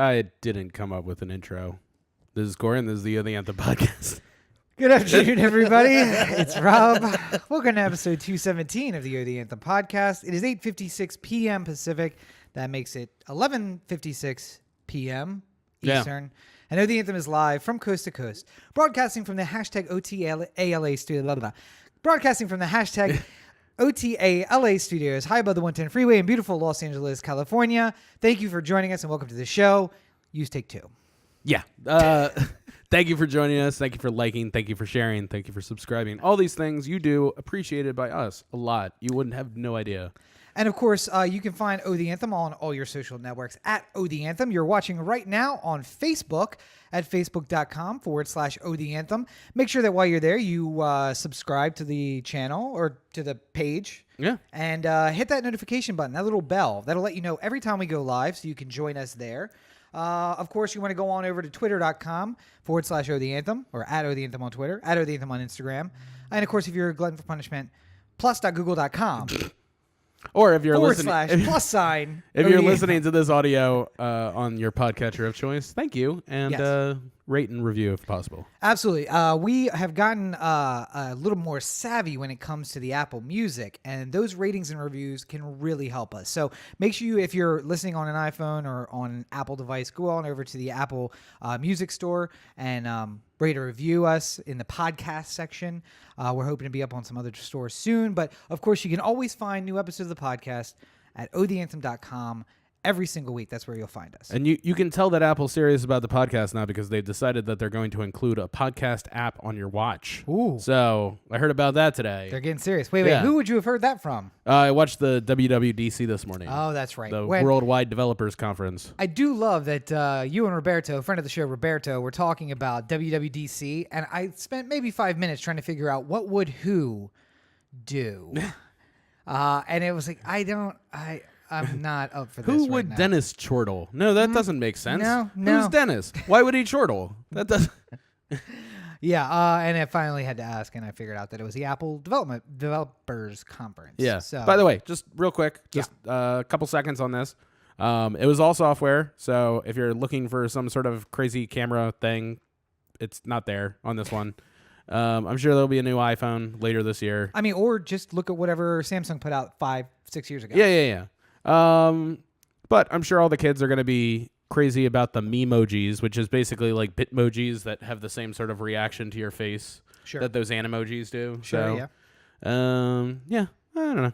I didn't come up with an intro. This is Cory, and this is the O The Anthem podcast. Good afternoon, everybody. It's Rob. Welcome to episode 217 of the O The Anthem podcast. It is 8:56 p.m. Pacific. That makes it 11:56 p.m. Eastern. And O The Anthem is live from coast to coast, broadcasting from the hashtag OTALA studio. Broadcasting from the hashtag OTALA studios, high above the 110 freeway in beautiful Los Angeles, California. Thank you for joining us and welcome to the show. Use take two. Yeah. Thank you for joining us. Thank you for liking. Thank you for sharing. Thank you for subscribing. All these things you do appreciated by us a lot. You wouldn't have no idea. And of course, you can find O The Anthem on all your social networks at O The Anthem. You're watching right now on Facebook at facebook.com/O The Anthem. Make sure that while you're there, you subscribe to the channel or to the page. Yeah. And hit that notification button, that little bell. That'll let you know every time we go live so you can join us there. Of course, you want to go on over to twitter.com/O The Anthem or at O The Anthem on Twitter, at O The Anthem on Instagram. And of course, if you're a glutton for punishment, plus.google.com. Or if you're listening, +. If you're listening to this audio on your podcatcher of choice, thank you, and Yes. Rate and review if possible. Absolutely. We have gotten a little more savvy when it comes to the Apple Music, and those ratings and reviews can really help us. So make sure if you're listening on an iPhone or on an Apple device, go on over to the Apple Music Store and rate or review us in the podcast section. We're hoping to be up on some other stores soon, but of course you can always find new episodes of the podcast at otheanthem.com. Every single week, that's where you'll find us. And you can tell that Apple's serious about the podcast now because they've decided that they're going to include a podcast app on your watch. Ooh. So I heard about that today. They're getting serious. Wait, Yeah. who would you have heard that from? I watched the WWDC this morning. Oh, that's right. The Worldwide Developers Conference. I do love that you and Roberto, friend of the show, Roberto, were talking about WWDC, and I spent maybe 5 minutes trying to figure out what would who do. And it was like, I'm not up for this. Who right would now. Dennis chortle? No, that doesn't make sense. No. Who's Dennis? Why would he chortle? That does. Yeah, and I finally had to ask, and I figured out that it was the Apple Developers Conference. Yeah. So, By the way, just real quick, just a couple seconds on this. It was all software, so if you're looking for some sort of crazy camera thing, it's not there on this one. I'm sure there'll be a new iPhone later this year. I mean, or just look at whatever Samsung put out 5-6 years ago. Yeah. But I'm sure all the kids are going to be crazy about the memojis, which is basically like bitmojis that have the same sort of reaction to your face that those animojis do. Sure, so, yeah, I don't know.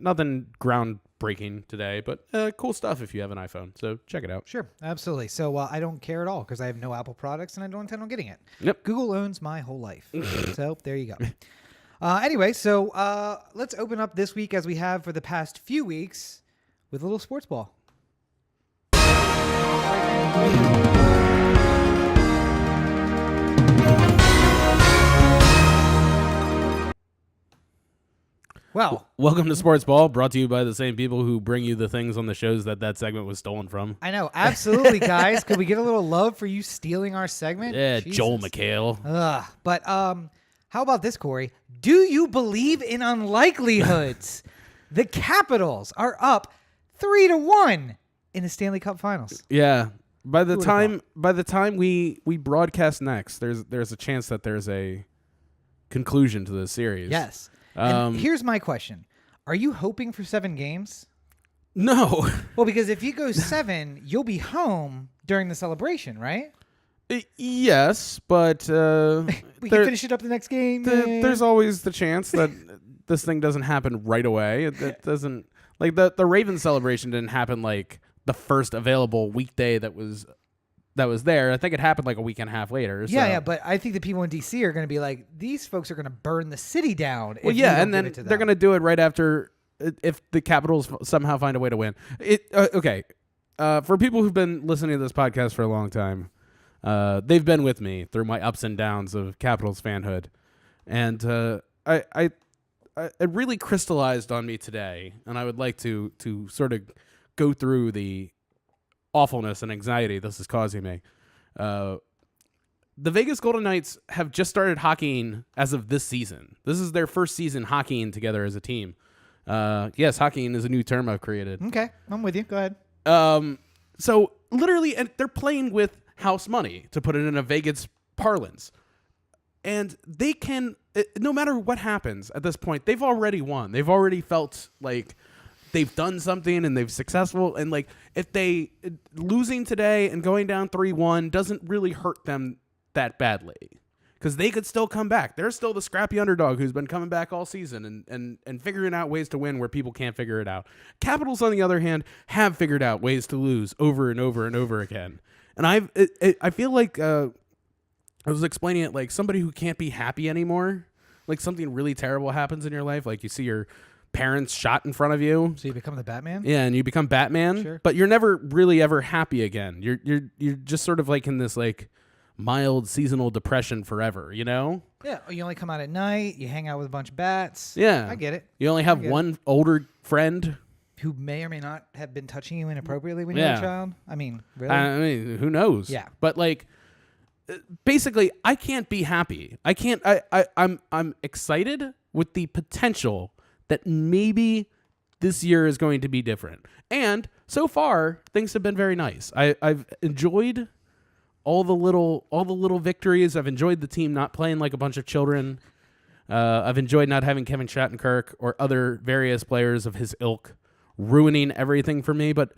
Nothing groundbreaking today, but cool stuff if you have an iPhone. So check it out. Sure, absolutely. So I don't care at all because I have no Apple products and I don't intend on getting it. Yep. Google owns my whole life. So there you go. Anyway, so let's open up this week as we have for the past few weeks with a little sports ball. Well, welcome to Sports Ball, brought to you by the same people who bring you the things on the shows that segment was stolen from. I know, absolutely, guys. Could we get a little love for you stealing our segment? Yeah, Jesus. Joel McHale. But how about this, Cory? Do you believe in unlikelihoods? The Capitals are up 3-1 in the Stanley Cup Finals. Yeah. By the time we broadcast next, there's a chance that there's a conclusion to this series. Yes. And here's my question. Are you hoping for 7 games? No. Well, because if you go 7, you'll be home during the celebration, right? Yes, but we can finish it up the next game. There's always the chance that this thing doesn't happen right away. It doesn't, like the Ravens celebration didn't happen like the first available weekday that was there. I think it happened like a week and a half later. So. Yeah, but I think the people in D.C. are going to be like, these folks are going to burn the city down. Well, yeah, and then they're going to do it right after if the Capitals somehow find a way to win. Okay, for people who've been listening to this podcast for a long time, they've been with me through my ups and downs of Capitals fanhood, and it really crystallized on me today, and I would like to sort of go through the awfulness and anxiety this is causing me. The Vegas Golden Knights have just started hockeying as of this season. This is their first season hockeying together as a team. Yes, hockeying is a new term I've created. Okay, I'm with you. Go ahead. So literally, and they're playing with house money, to put it in a Vegas parlance. And they can, no matter what happens at this point, they've already won. They've already felt like they've done something and they've successful. And like, if they losing today and going down 3-1 doesn't really hurt them that badly, because they could still come back. They're still the scrappy underdog who's been coming back all season and figuring out ways to win where people can't figure it out. Capitals, on the other hand, have figured out ways to lose over and over and over again. And I feel like I was explaining it like somebody who can't be happy anymore. Like something really terrible happens in your life, like you see your parents shot in front of you. So you become the Batman? Yeah, and you become Batman. Sure. But you're never really ever happy again. You're just sort of like in this like mild seasonal depression forever, you know? Yeah, you only come out at night, you hang out with a bunch of bats. Yeah. I get it. You only have one older friend who may or may not have been touching you inappropriately when you were a child. I mean, really? I mean, who knows? Yeah. But like basically I can't be happy. I can't I'm excited with the potential that maybe this year is going to be different. And so far things have been very nice. I've enjoyed all the little victories. I've enjoyed the team not playing like a bunch of children. I've enjoyed not having Kevin Shattenkirk or other various players of his ilk ruining everything for me. But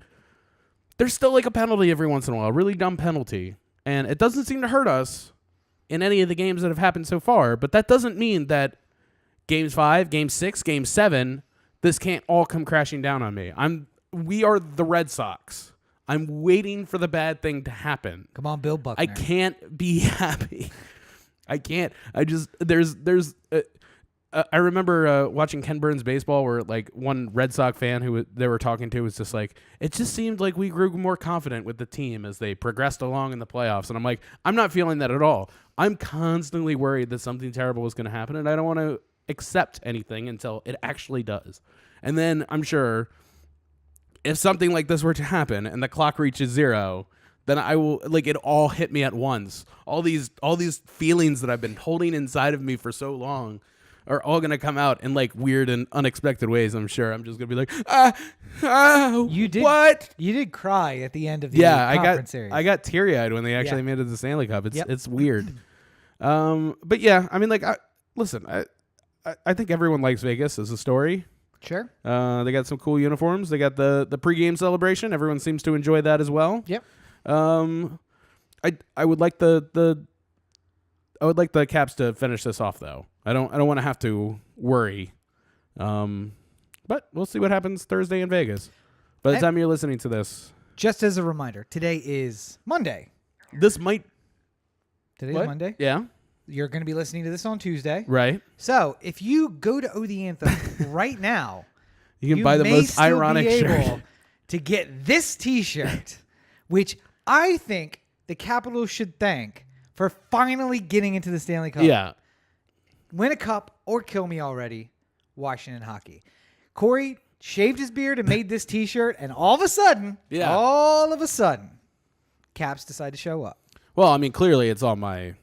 there's still like a penalty every once in a while, a really dumb penalty. And it doesn't seem to hurt us in any of the games that have happened so far. But that doesn't mean that Games 5, Game 6, Game 7, this can't all come crashing down on me. We are the Red Sox. I'm waiting for the bad thing to happen. Come on, Bill Buckner. I can't be happy. I can't. I just I remember watching Ken Burns baseball, where like one Red Sox fan who they were talking to was just like, it just seemed like we grew more confident with the team as they progressed along in the playoffs. And I'm like, I'm not feeling that at all. I'm constantly worried that something terrible is going to happen, and I don't want to accept anything until it actually does. And then I'm sure if something like this were to happen and the clock reaches 0, then I will, like, it all hit me at once. All these feelings that I've been holding inside of me for so long are all going to come out in like weird and unexpected ways. I'm sure I'm just going to be like, you did, what? You did cry at the end of the conference series. I got teary-eyed when they actually made it to the Stanley Cup. It's weird. But yeah, I mean, like, listen, I think everyone likes Vegas as a story. Sure. They got some cool uniforms. They got the pregame celebration. Everyone seems to enjoy that as well. Yep. I would like the Caps to finish this off, though. I don't want to have to worry. But we'll see what happens Thursday in Vegas. By the time you're listening to this, just as a reminder, today is Monday. This might. Today's Monday. Yeah. You're going to be listening to this on Tuesday. Right. So if you go to O The Anthem right now, you can buy the most ironic shirt to get this T-shirt, which I think the Capitals should thank for finally getting into the Stanley Cup. Yeah. Win a cup or kill me already. Washington Hockey. Cory shaved his beard and made this T-shirt, and all of a sudden, Caps decide to show up. Well, I mean, clearly it's all my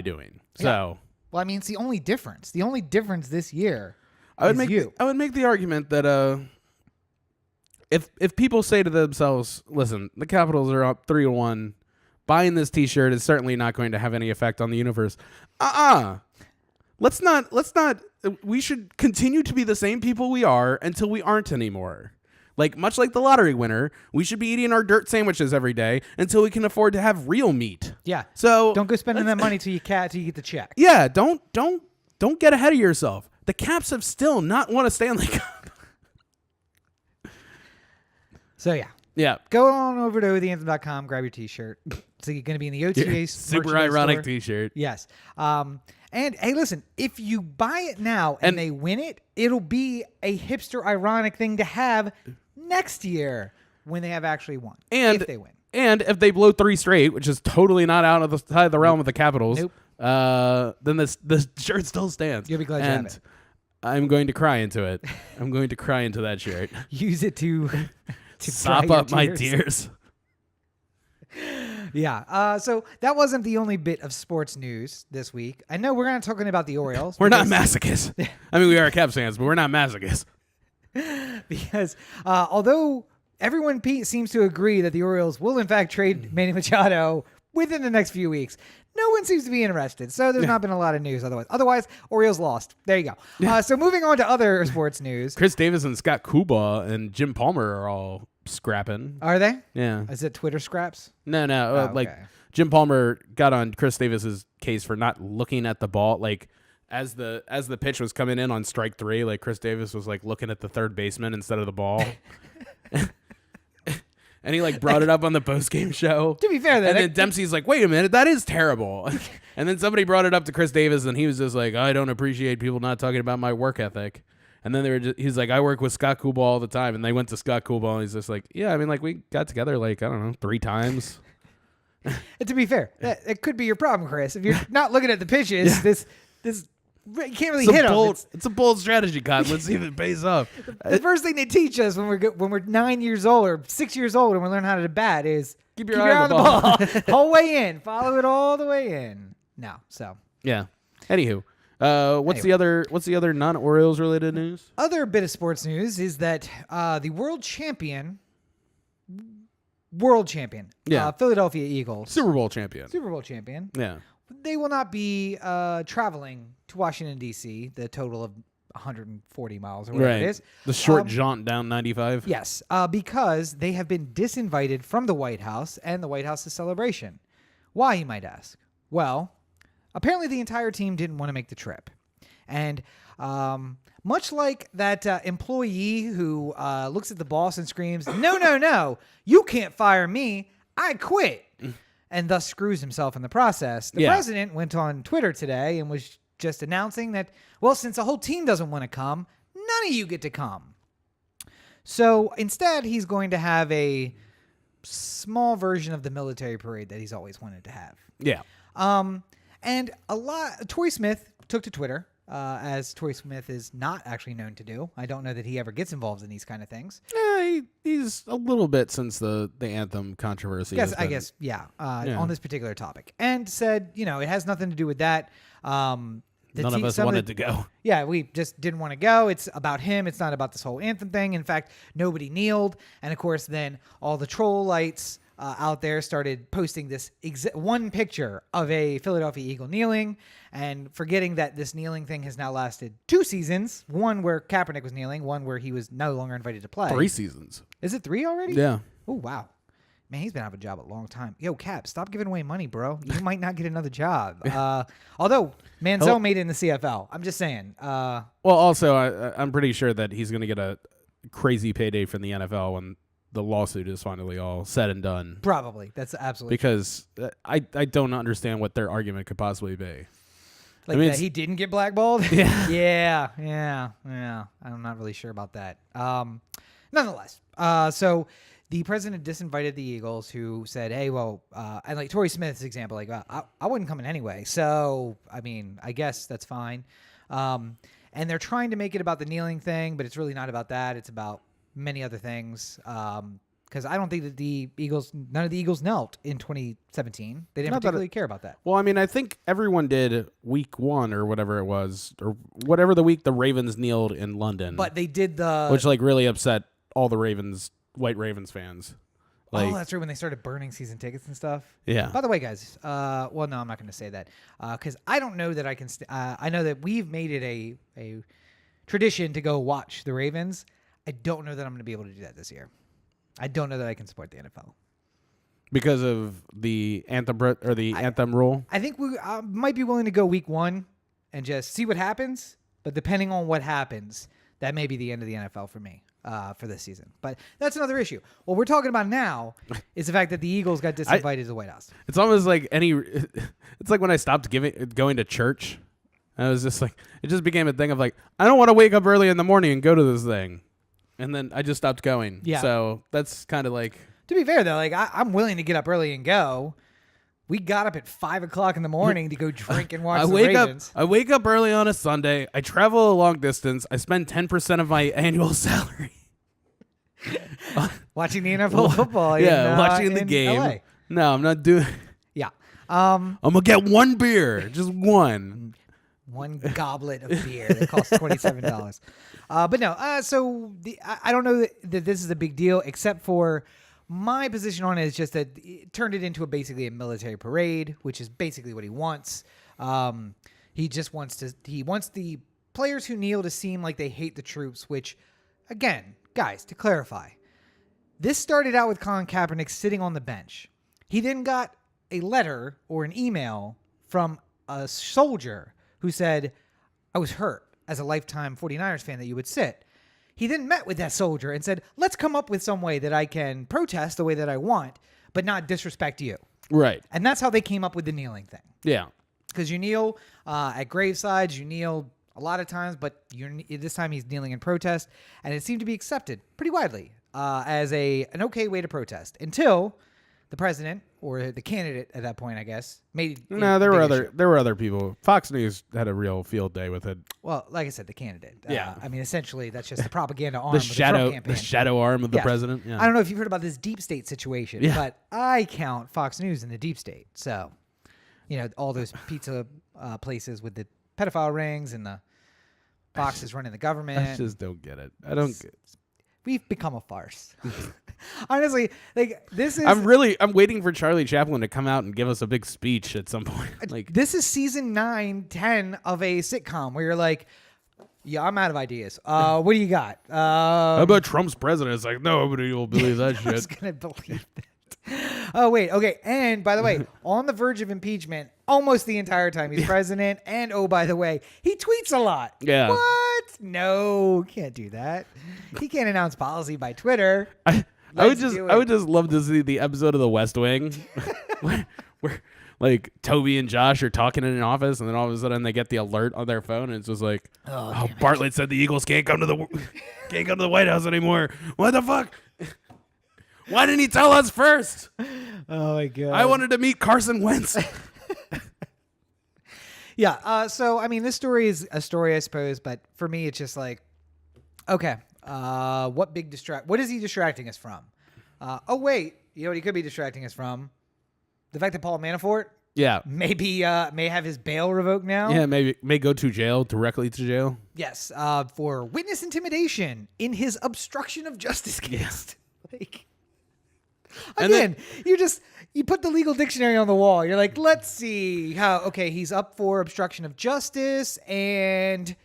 doing. So, yeah. Well, I mean, it's the only difference. The only difference this year I would make the argument that if people say to themselves, "Listen, the Capitals are up 3-1. Buying this T-shirt is certainly not going to have any effect on the universe." Let's not. We should continue to be the same people we are until we aren't anymore. Like, much like the lottery winner, we should be eating our dirt sandwiches every day until we can afford to have real meat. Yeah. So don't go spending that money till you get the check. Yeah. Don't get ahead of yourself. The Caps have still not won a Stanley Cup. So yeah. Go on over to otheanthem.com, grab your T-shirt. So you're going to be in the OTA super ironic store. T-shirt. Yes. And hey, listen, if you buy it now and they win it, it'll be a hipster ironic thing to have next year when they have actually won. And if they win. And if they blow 3 straight, which is totally not out of the realm of the Capitals, then this shirt still stands. You'll be glad you have it. I'm going to cry into it. I'm going to cry into that shirt. Use it to sop up my tears. Yeah. So that wasn't the only bit of sports news this week. I know we're not talking about the Orioles. We're not masochists. I mean, we are Caps fans, but we're not masochists. Because although everyone seems to agree that the Orioles will in fact trade Manny Machado within the next few weeks. No one seems to be interested, so there's not been a lot of news otherwise. Orioles lost. There you go. So moving on to other sports news. Chris Davis and Scott Kuba and Jim Palmer are all scrapping. Are they? Yeah. Is it Twitter scraps? No. Oh, like okay. Jim Palmer got on Chris Davis's case for not looking at the ball. Like as the pitch was coming in on strike 3, like Chris Davis was like looking at the third baseman instead of the ball. And he like brought it up on the post-game show. To be fair, and then Dempsey's like, "Wait a minute, that is terrible." And then somebody brought it up to Chris Davis, and he was just like, "I don't appreciate people not talking about my work ethic." And then he's like, "I work with Scott Kuba all the time," and they went to Scott Kuba, and he's just like, "Yeah, I mean, like we got together like I don't know 3 times." And to be fair, that could be your problem, Chris. If you're not looking at the pitches, this. You can't really hit them. It's a bold strategy, Cotton. Let's see if it pays off. The first thing they teach us when we're 9 years old or 6 years old and we learn how to bat is keep your eye on the ball. Whole way in. Follow it all the way in. No, so yeah. Anywho, what's the other non-Orioles related news? Other bit of sports news is that the world champion, Philadelphia Eagles, Super Bowl champion. Yeah. They will not be traveling to Washington, D.C., the total of 140 miles or whatever it is. The short jaunt down 95. Yes, because they have been disinvited from the White House and the White House's celebration. Why, you might ask? Well, apparently the entire team didn't want to make the trip. And much like that employee who looks at the boss and screams, no, you can't fire me, I quit. And thus screws himself in the process. The president went on Twitter today and was just announcing that, well, since the whole team doesn't want to come, none of you get to come. So instead, he's going to have a small version of the military parade that he's always wanted to have. Yeah. And Torrey Smith took to Twitter, as Torrey Smith is not actually known to do. I don't know that he ever gets involved in these kind of things. He's a little bit since the anthem controversy. I guess, on this particular topic. And said, it has nothing to do with that. None of us wanted to go. Yeah, we just didn't want to go. It's about him. It's not about this whole anthem thing. In fact, nobody kneeled. And, of course, then all the troll lights out there started posting this one picture of a Philadelphia Eagle kneeling and forgetting that this kneeling thing has now lasted 2 seasons. One where Kaepernick was kneeling, one where he was no longer invited to play. 3 seasons. Is it 3 already? Yeah. Oh, wow. Man, he's been out of a job a long time. Yo, Cap, stop giving away money, bro. You might not get another job. Although, Manziel made it in the CFL. I'm just saying. Well, also, I'm pretty sure that he's going to get a crazy payday from the NFL when the lawsuit is finally all said and done. Probably. That's absolutely because I don't understand what their argument could possibly be. Like that he didn't get blackballed? Yeah. Yeah. I'm not really sure about that. Nonetheless, so the president disinvited the Eagles, who said, hey, well, and like Torrey Smith's example, like, I wasn't coming anyway. So, I mean, I guess that's fine. And they're trying to make it about the kneeling thing, but it's really not about that. It's about many other things. Because I don't think that none of the Eagles knelt in 2017. They didn't particularly care about that. Well, I mean, I think everyone did week 1 or whatever it was, or whatever the week the Ravens kneeled in London. But they did which like really upset all the White Ravens fans. Like, that's right, when they started burning season tickets and stuff. Yeah. By the way, guys, well, no, I'm not going to say that because I don't know that I can. I know that we've made it a tradition to go watch the Ravens. I don't know that I'm going to be able to do that this year. I don't know that I can support the NFL because of the anthem or the anthem rule. I think we might be willing to go week 1 and just see what happens. But depending on what happens, that may be the end of the NFL for me. For this season. But that's another issue. What we're talking about now is the fact that the Eagles got disinvited to the White House. It's almost like it's like when I stopped going to church. I was just like, it just became a thing of like, I don't want to wake up early in the morning and go to this thing. And then I just stopped going. Yeah. So that's kind of like. To be fair, though, like I'm willing to get up early and go. We got up at 5 o'clock in the morning to go drink and watch the Ravens. I wake up early on a Sunday. I travel a long distance. I spend 10% of my annual salary. Watching the NFL football. Watching the game. LA. No, I'm not doing. Yeah. I'm gonna get 1 beer, just 1. One goblet of beer that costs $27. But no, I don't know that this is a big deal, except for my position on it is just that it turned it into basically a military parade, which is basically what he wants. He just wants the players who kneel to seem like they hate the troops, which, again, guys, to clarify, this started out with Colin Kaepernick sitting on the bench. He then got a letter or an email from a soldier who said, I was hurt as a lifetime 49ers fan that you would sit. He then met with that soldier and said, let's come up with some way that I can protest the way that I want, but not disrespect you. Right. And that's how they came up with the kneeling thing. Yeah. Because you kneel at gravesides, you kneel a lot of times, but this time he's kneeling in protest, and it seemed to be accepted pretty widely as an okay way to protest until the president or the candidate at that point, I guess, made no. There were other people. Fox News had a real field day with it. Well, like I said, the candidate. Yeah. I mean, essentially, that's just the propaganda arm The of the Trump campaign. the shadow arm of the president. Yeah. I don't know if you've heard about this deep state situation, but I count Fox News in the deep state. So, all those pizza places with the pedophile rings and the boxes running the government. I just don't get it. I don't get. We've become a farce. Honestly, this is. I'm waiting for Charlie Chaplin to come out and give us a big speech at some point. This is season 9, 10 of a sitcom where you're like, yeah, I'm out of ideas. What do you got? How about Trump's president? It's like, nobody will believe that shit. I was gonna believe that. Oh wait, okay. And by the way, on the verge of impeachment almost the entire time he's president. And oh, by the way, he tweets a lot. Yeah. What? No, can't do that. He can't announce policy by Twitter. I would just love to see the episode of The West Wing where like Toby and Josh are talking in an office, and then all of a sudden they get the alert on their phone, and it's just like, oh Bartlett said the Eagles can't come to the White House anymore. What the fuck? Why didn't he tell us first? Oh my god! I wanted to meet Carson Wentz. Yeah. So I mean, this story is a story, I suppose, but for me, it's just like, okay, what is he distracting us from? Oh wait, you know what he could be distracting us from? The fact that Paul Manafort, maybe may have his bail revoked now. Yeah, may go to jail, directly to jail. Yes, for witness intimidation in his obstruction of justice case. Like, again, you put the legal dictionary on the wall. You're like, let's see how. Okay, he's up for obstruction of justice, and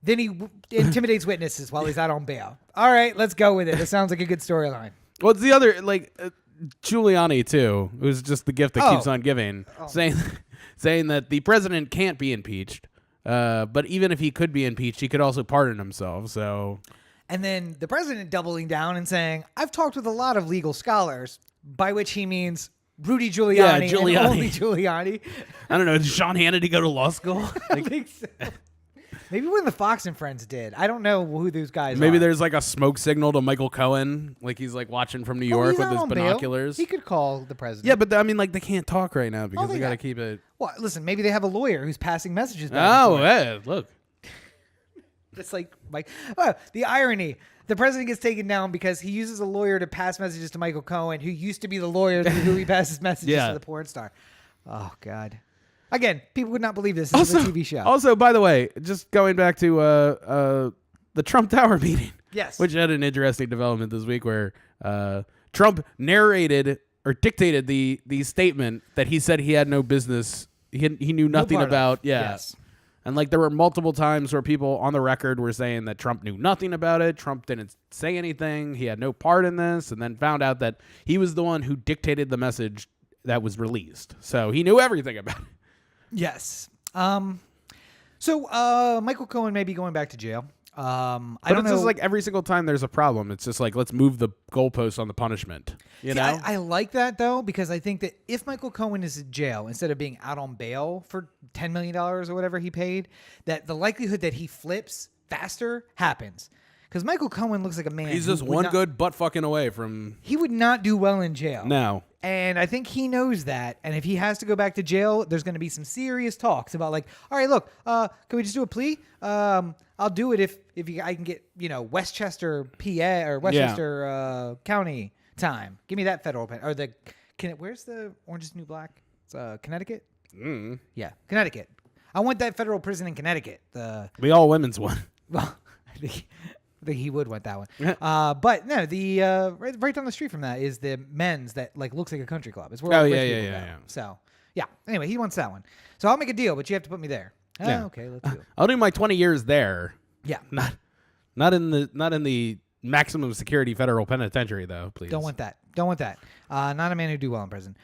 then he intimidates witnesses while he's out on bail. All right, let's go with it. It sounds like a good storyline. Well, it's the other Giuliani too. It was just the gift that keeps on giving, saying that the president can't be impeached. But even if he could be impeached, he could also pardon himself. So, and then the president doubling down and saying, "I've talked with a lot of legal scholars," by which he means Rudy Giuliani, and only Giuliani. I don't know. Did Sean Hannity go to law school? I think so. Maybe when the Fox and Friends did. I don't know who those guys are. Maybe there's like a smoke signal to Michael Cohen. Like he's like watching from New York with his binoculars. He could call the president. Yeah, but I mean, like they can't talk right now because they got to keep it. Well, listen, maybe they have a lawyer who's passing messages back. Oh, yeah, look. It's like the irony. The president gets taken down because he uses a lawyer to pass messages to Michael Cohen, who used to be the lawyer who he passes messages to the porn star. Oh, God. Again, people would not believe this. This is a TV show. Also, by the way, just going back to the Trump Tower meeting. Yes. Which had an interesting development this week where Trump narrated or dictated the statement that he said he had no business. He knew nothing about. Yeah. Yes. And like there were multiple times where people on the record were saying that Trump knew nothing about it. Trump didn't say anything. He had no part in this, and then found out that he was the one who dictated the message that was released. So he knew everything about it. Yes. So Michael Cohen may be going back to jail. I don't know. Just like every single time there's a problem, it's just like let's move the goalposts on the punishment. You know, I like that though because I think that if Michael Cohen is in jail instead of being out on bail for $10 million or whatever he paid, that the likelihood that he flips faster happens. Because Michael Cohen looks like a man. He's just one good butt fucking away from. He would not do well in jail. No. And I think he knows that. And if he has to go back to jail, there's going to be some serious talks about like, all right, look, can we just do a plea? I'll do it if I can get, Westchester, PA or Westchester County time. Give me that federal pen. Or where's the Orange is the New Black? It's Connecticut? Mm. Yeah, Connecticut. I want that federal prison in Connecticut. The all women's one. well, I think he would want that one. But no, the right down the street from that is the men's that like looks like a country club. It's where all the rich people go. So yeah. Anyway, he wants that one. So I'll make a deal, but you have to put me there. Yeah. Okay, let's do it. I'll do my 20 years there. Yeah. Not in the maximum security federal penitentiary though, please. Don't want that. Not a man who do well in prison.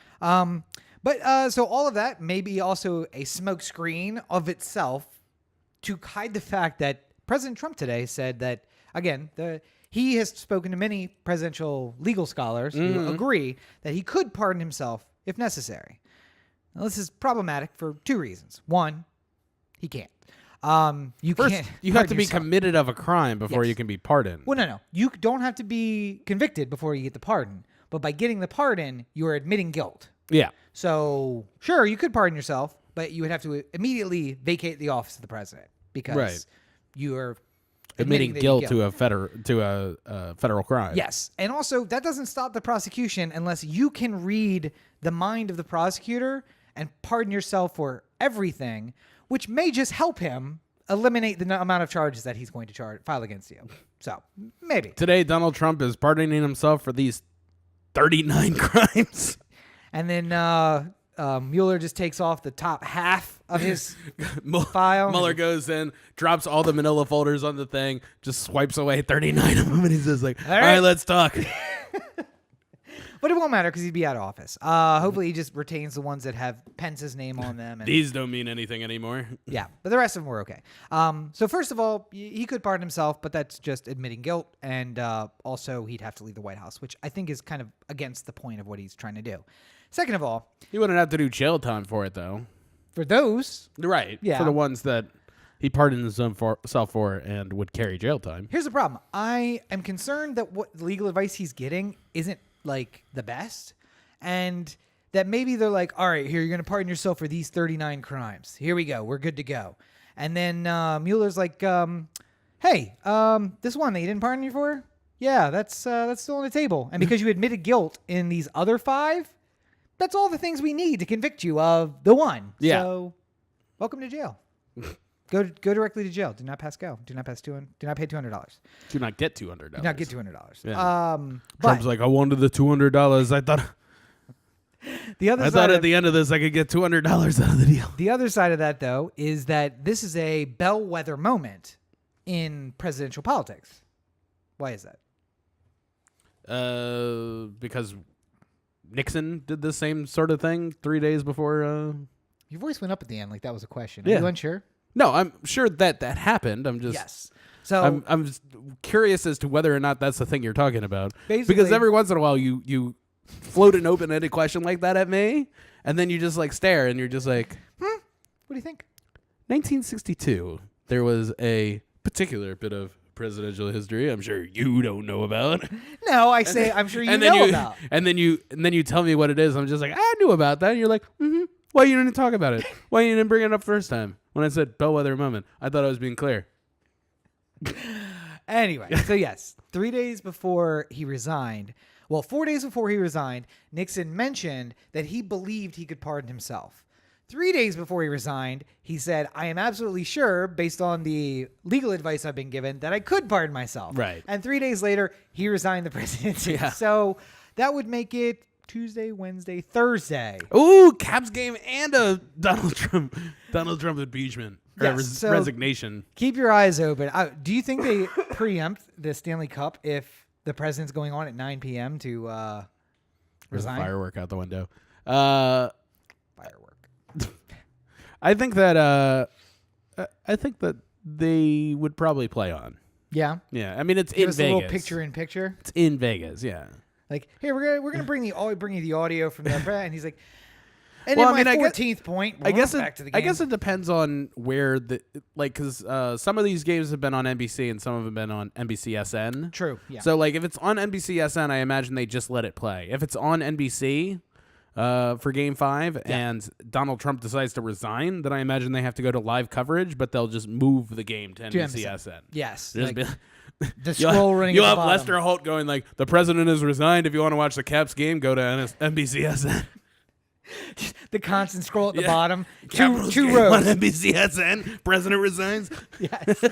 But so all of that may be also a smoke screen of itself to hide the fact that President Trump today said that, again, he has spoken to many presidential legal scholars who agree that he could pardon himself if necessary. Now, this is problematic for two reasons. One, he can't. You have to be committed of a crime before you can be pardoned. Well, no. You don't have to be convicted before you get the pardon. But by getting the pardon, you are admitting guilt. Yeah. So, sure, you could pardon yourself, but you would have to immediately vacate the office of the president because you are admitting guilt to a federal crime. Yes. And also, that doesn't stop the prosecution unless you can read the mind of the prosecutor and pardon yourself for everything, which may just help him eliminate the amount of charges that he's going to file against you. So, maybe. Today, Donald Trump is pardoning himself for these 39 crimes. And then Mueller just takes off the top half of his file. Mueller goes in, drops all the manila folders on the thing, just swipes away 39 of them, and he's just like, all right, let's talk. But it won't matter because he'd be out of office. Hopefully he just retains the ones that have Pence's name on them. And these don't mean anything anymore. Yeah, but the rest of them were okay. So first of all, he could pardon himself, but that's just admitting guilt. And also he'd have to leave the White House, which I think is kind of against the point of what he's trying to do. Second of all, he wouldn't have to do jail time for it, though. For those. Right. Yeah. For the ones that he pardoned himself for and would carry jail time. Here's the problem. I am concerned that what legal advice he's getting isn't like the best, and that maybe they're like, all right, here, you're going to pardon yourself for these 39 crimes. Here we go. We're good to go. And then Mueller's like, hey, this one that you didn't pardon you for? Yeah, that's still on the table. And because you admitted guilt in these other 5, that's all the things we need to convict you of the one. Yeah. So welcome to jail. Go directly to jail. Do not pass go. Do not pay $200. Do not get $200. Do not get $200. Yeah. Trump's like, I wanted the $200. I thought at the end of this I could get $200 out of the deal. The other side of that, though, is that this is a bellwether moment in presidential politics. Why is that? Because Nixon did the same sort of thing 3 days before. Your voice went up at the end like that was a question. Yeah. Are you unsure? No, I'm sure that happened. I'm just yes. So I'm just curious as to whether or not that's the thing you're talking about. Basically, because every once in a while you float an open-ended question like that at me, and then you just like stare, and you're just like, What do you think? 1962. There was a particular bit of presidential history I'm sure you don't know about. No, I say I'm sure you know about. And then you tell me what it is. I'm just like, I knew about that. And you're like, Why you didn't talk about it? Why you didn't bring it up first time? When I said bellwether moment, I thought I was being clear. Anyway, so yes, 3 days before he resigned, 4 days before he resigned, Nixon mentioned that he believed he could pardon himself. 3 days before he resigned, he said, I am absolutely sure, based on the legal advice I've been given, that I could pardon myself. Right. And 3 days later, he resigned the presidency. Yeah. So that would make it Tuesday, Wednesday, Thursday. Ooh, Caps game and a Donald Trump impeachment or so resignation. Keep your eyes open. Do you think they preempt the Stanley Cup if the president's going on at 9 p.m. to resign? There's a firework out the window. Firework. I think that they would probably play on. Yeah. Yeah. I mean, it's Give in us Vegas. A little picture in picture. It's in Vegas. Yeah. Like, hey, we're gonna bring you the audio from the and he's like, and well, then my 14th point. I guess back to the game. I guess it depends on where because some of these games have been on NBC and some of them have been on NBCSN. True. Yeah. So like if it's on NBCSN, I imagine they just let it play. If it's on NBC for Game 5 and Donald Trump decides to resign, then I imagine they have to go to live coverage, but they'll just move the game to NBCSN. Yes. The scroll running. You'll have Lester Holt going like, the president has resigned. If you want to watch the Caps game, go to NBCSN. The constant scroll at the Yeah. bottom. Capitals Two game rows. on NBCSN. President resigns. Yes.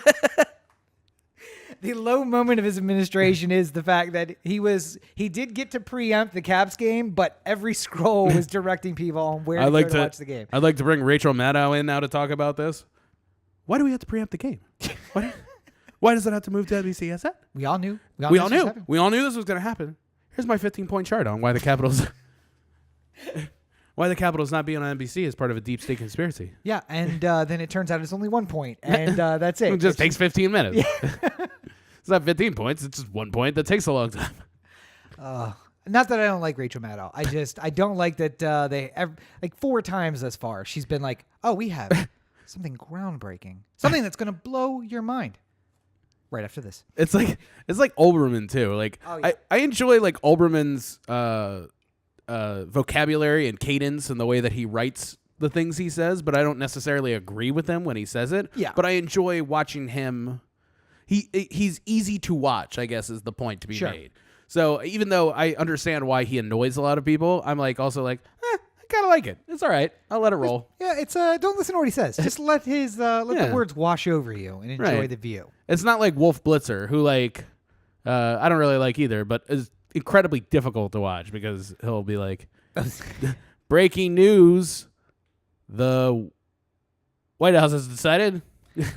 The low moment of his administration is the fact that he did get to preempt the Caps game, but every scroll was directing people on where to go to watch the game. I'd like to bring Rachel Maddow in now to talk about this. Why do we have to preempt the game? Why does it have to move to NBCSN? We all knew. We all knew. We all knew this was going to happen. Here's my 15-point chart on why the Capitals not being on NBC is part of a deep state conspiracy. Yeah, and then it turns out it's only 1 point, and that's it. It just takes 15 minutes. Yeah. It's not 15 points. It's just 1 point that takes a long time. Not that I don't like Rachel Maddow. I don't like that like 4 times thus far she's been like, oh, we have something groundbreaking, something that's gonna blow your mind. Right after this, It's like Olbermann too. Like I enjoy like Olbermann's vocabulary and cadence and the way that he writes the things he says, but I don't necessarily agree with him when he says it. Yeah. But I enjoy watching him. He's easy to watch, I guess, is the point to be made. So even though I understand why he annoys a lot of people, I'm like also like, I kind of like it. It's all right. I'll let it roll. Yeah, it's don't listen to what he says. Just let the words wash over you and enjoy the view. It's not like Wolf Blitzer, who like I don't really like either, but is incredibly difficult to watch because he'll be like, breaking news, the White House has decided.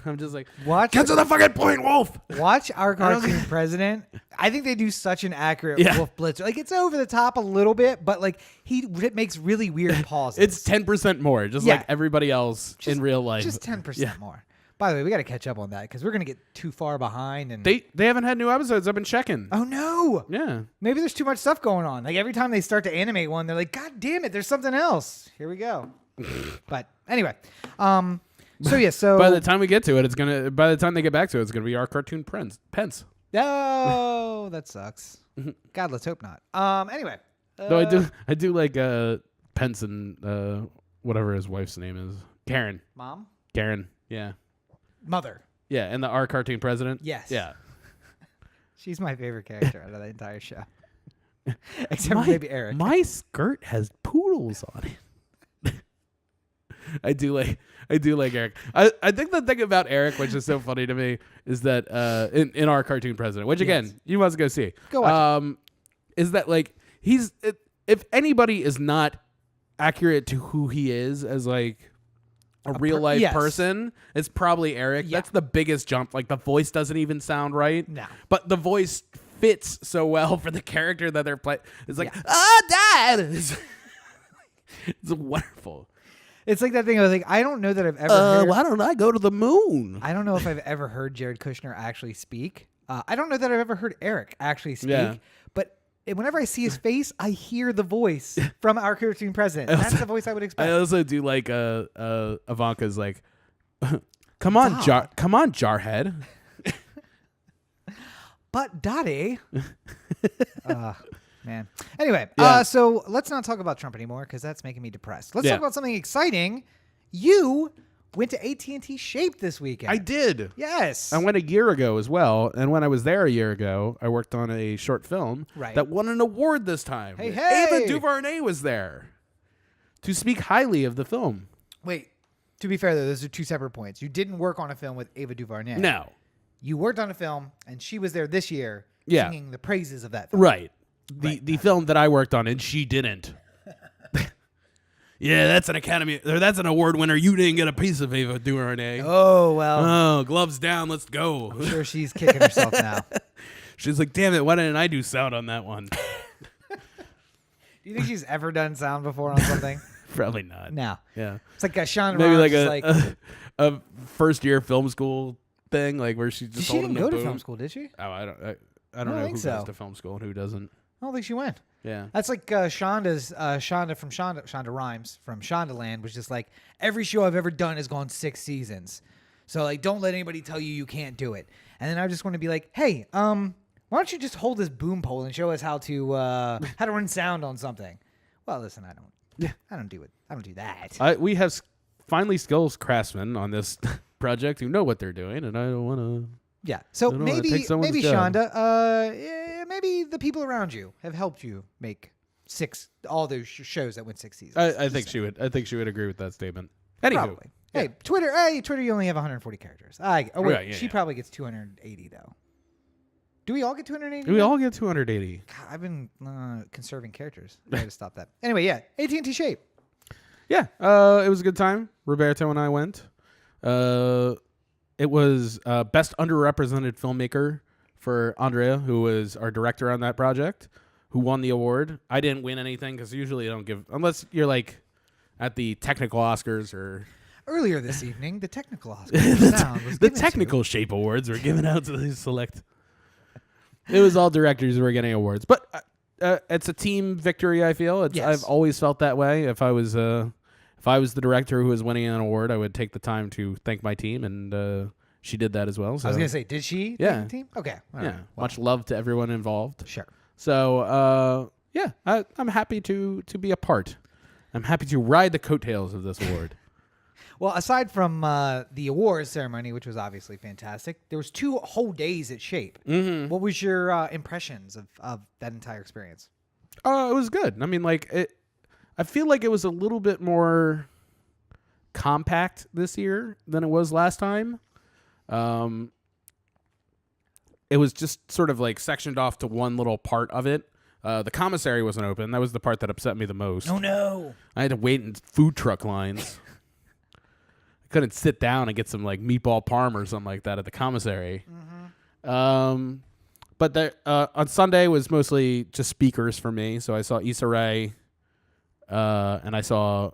I'm just like, get to the fucking point, Wolf. Watch our cartoon president. I think they do such an accurate Wolf Blitzer. Like, it's over the top a little bit, but like it makes really weird pauses. It's 10% more, just like everybody else in real life. Just 10% more. By the way, we got to catch up on that because we're gonna get too far behind. And they haven't had new episodes. I've been checking. Oh no. Yeah. Maybe there's too much stuff going on. Like every time they start to animate one, they're like, God damn it, there's something else. Here we go. But anyway, so by the time we get to it, by the time they get back to it, it's gonna be our cartoon Pence. Oh, that sucks. God, let's hope not. Anyway. Though I do like Pence and whatever his wife's name is. Karen. Mom? Karen. Yeah. Mother. Yeah, and our cartoon president. Yes. Yeah. She's my favorite character out of the entire show. Except for maybe Eric. My skirt has poodles on it. I do like Eric. I think the thing about Eric, which is so funny to me, is that in our cartoon president, which again you must go see. Go watch. Is that like if anybody is not accurate to who he is as like a real life person, it's probably Eric. Yeah. That's the biggest jump. Like the voice doesn't even sound right. No. But the voice fits so well for the character that they're playing. It's like, Dad. It's wonderful. It's like that thing. I was like, I don't know that I've ever heard. Why don't I go to the moon? I don't know if I've ever heard Jared Kushner actually speak. I don't know that I've ever heard Eric actually speak. Yeah. But whenever I see his face, I hear the voice from our cartoon president. That's the voice I would expect. I also do like Ivanka's like, come on, Jarhead. But Daddy. Man. Anyway, Yeah. so let's not talk about Trump anymore because that's making me depressed. Let's Yeah. talk about something exciting. You went to AT&T Shape this weekend. I did. Yes. I went a year ago as well, and when I was there a year ago, I worked on a short film that won an award this time. Hey. Ava DuVernay was there to speak highly of the film. Wait. To be fair, though, those are two separate points. You didn't work on a film with Ava DuVernay. No. You worked on a film, and she was there this year singing the praises of that film. Right. The film that I worked on, and she didn't. Yeah, that's an award winner. You didn't get a piece of Ava DuVernay. Oh, well. Oh, gloves down. Let's go. I'm sure she's kicking herself now. She's like, damn it, why didn't I do sound on that one? Do you think she's ever done sound before on something? Probably not. No. Yeah. It's like Sean Maybe Rhimes like a first year film school thing, like where she just she told didn't him go to to boom. film school, did she? Oh, I don't know think who so. goes to film school and who doesn't. I don't think she went. Yeah. That's like Shonda from Shonda Rhimes from Shondaland was just like, every show I've ever done has gone 6 seasons. So like, don't let anybody tell you can't do it. And then I just want to be like, hey, why don't you just hold this boom pole and show us how to run sound on something? Well, listen, I don't do it. I don't do that. We have finally skills craftsmen on this project who know what they're doing, and I don't want to. Yeah. So I don't wanna maybe take someone's job. Shonda, maybe the people around you have helped you make all those shows that went 6 seasons. I think she would. I think she would agree with that statement. Anywho, probably. yeah. Hey, Twitter, you only have 140 characters. She probably gets 280 though. Do we all get 280? We all get 280. God, I've been conserving characters. I got to stop that. Anyway, yeah, AT&T Shape. Yeah, it was a good time. Roberto and I went. It was best underrepresented filmmaker for Andrea, who was our director on that project, who won the award. I didn't win anything because usually I don't give, unless you're like at the technical Oscars or. Earlier this evening, the technical Oscars. The technical Shape Awards were given out to the select. It was all directors who were getting awards, but it's a team victory. I feel I've always felt that way. If I was the director who was winning an award, I would take the time to thank my team, and she did that as well. So. I was gonna say, did she? Yeah. Thank the team? Okay. All yeah. right. Well, much love to everyone involved. Sure. So yeah, I'm happy to be a part. I'm happy to ride the coattails of this award. Well, aside from the awards ceremony, which was obviously fantastic, there was 2 whole days at Shape. Mm-hmm. What was your impressions of that entire experience? It was good. I mean, I feel like it was a little bit more compact this year than it was last time. It was just sort of like sectioned off to one little part of it. The commissary wasn't open. That was the part that upset me the most. Oh, no. I had to wait in food truck lines. Couldn't sit down and get some like meatball parm or something like that at the commissary. Mm-hmm. But on Sunday was mostly just speakers for me. So I saw Issa Rae, and I saw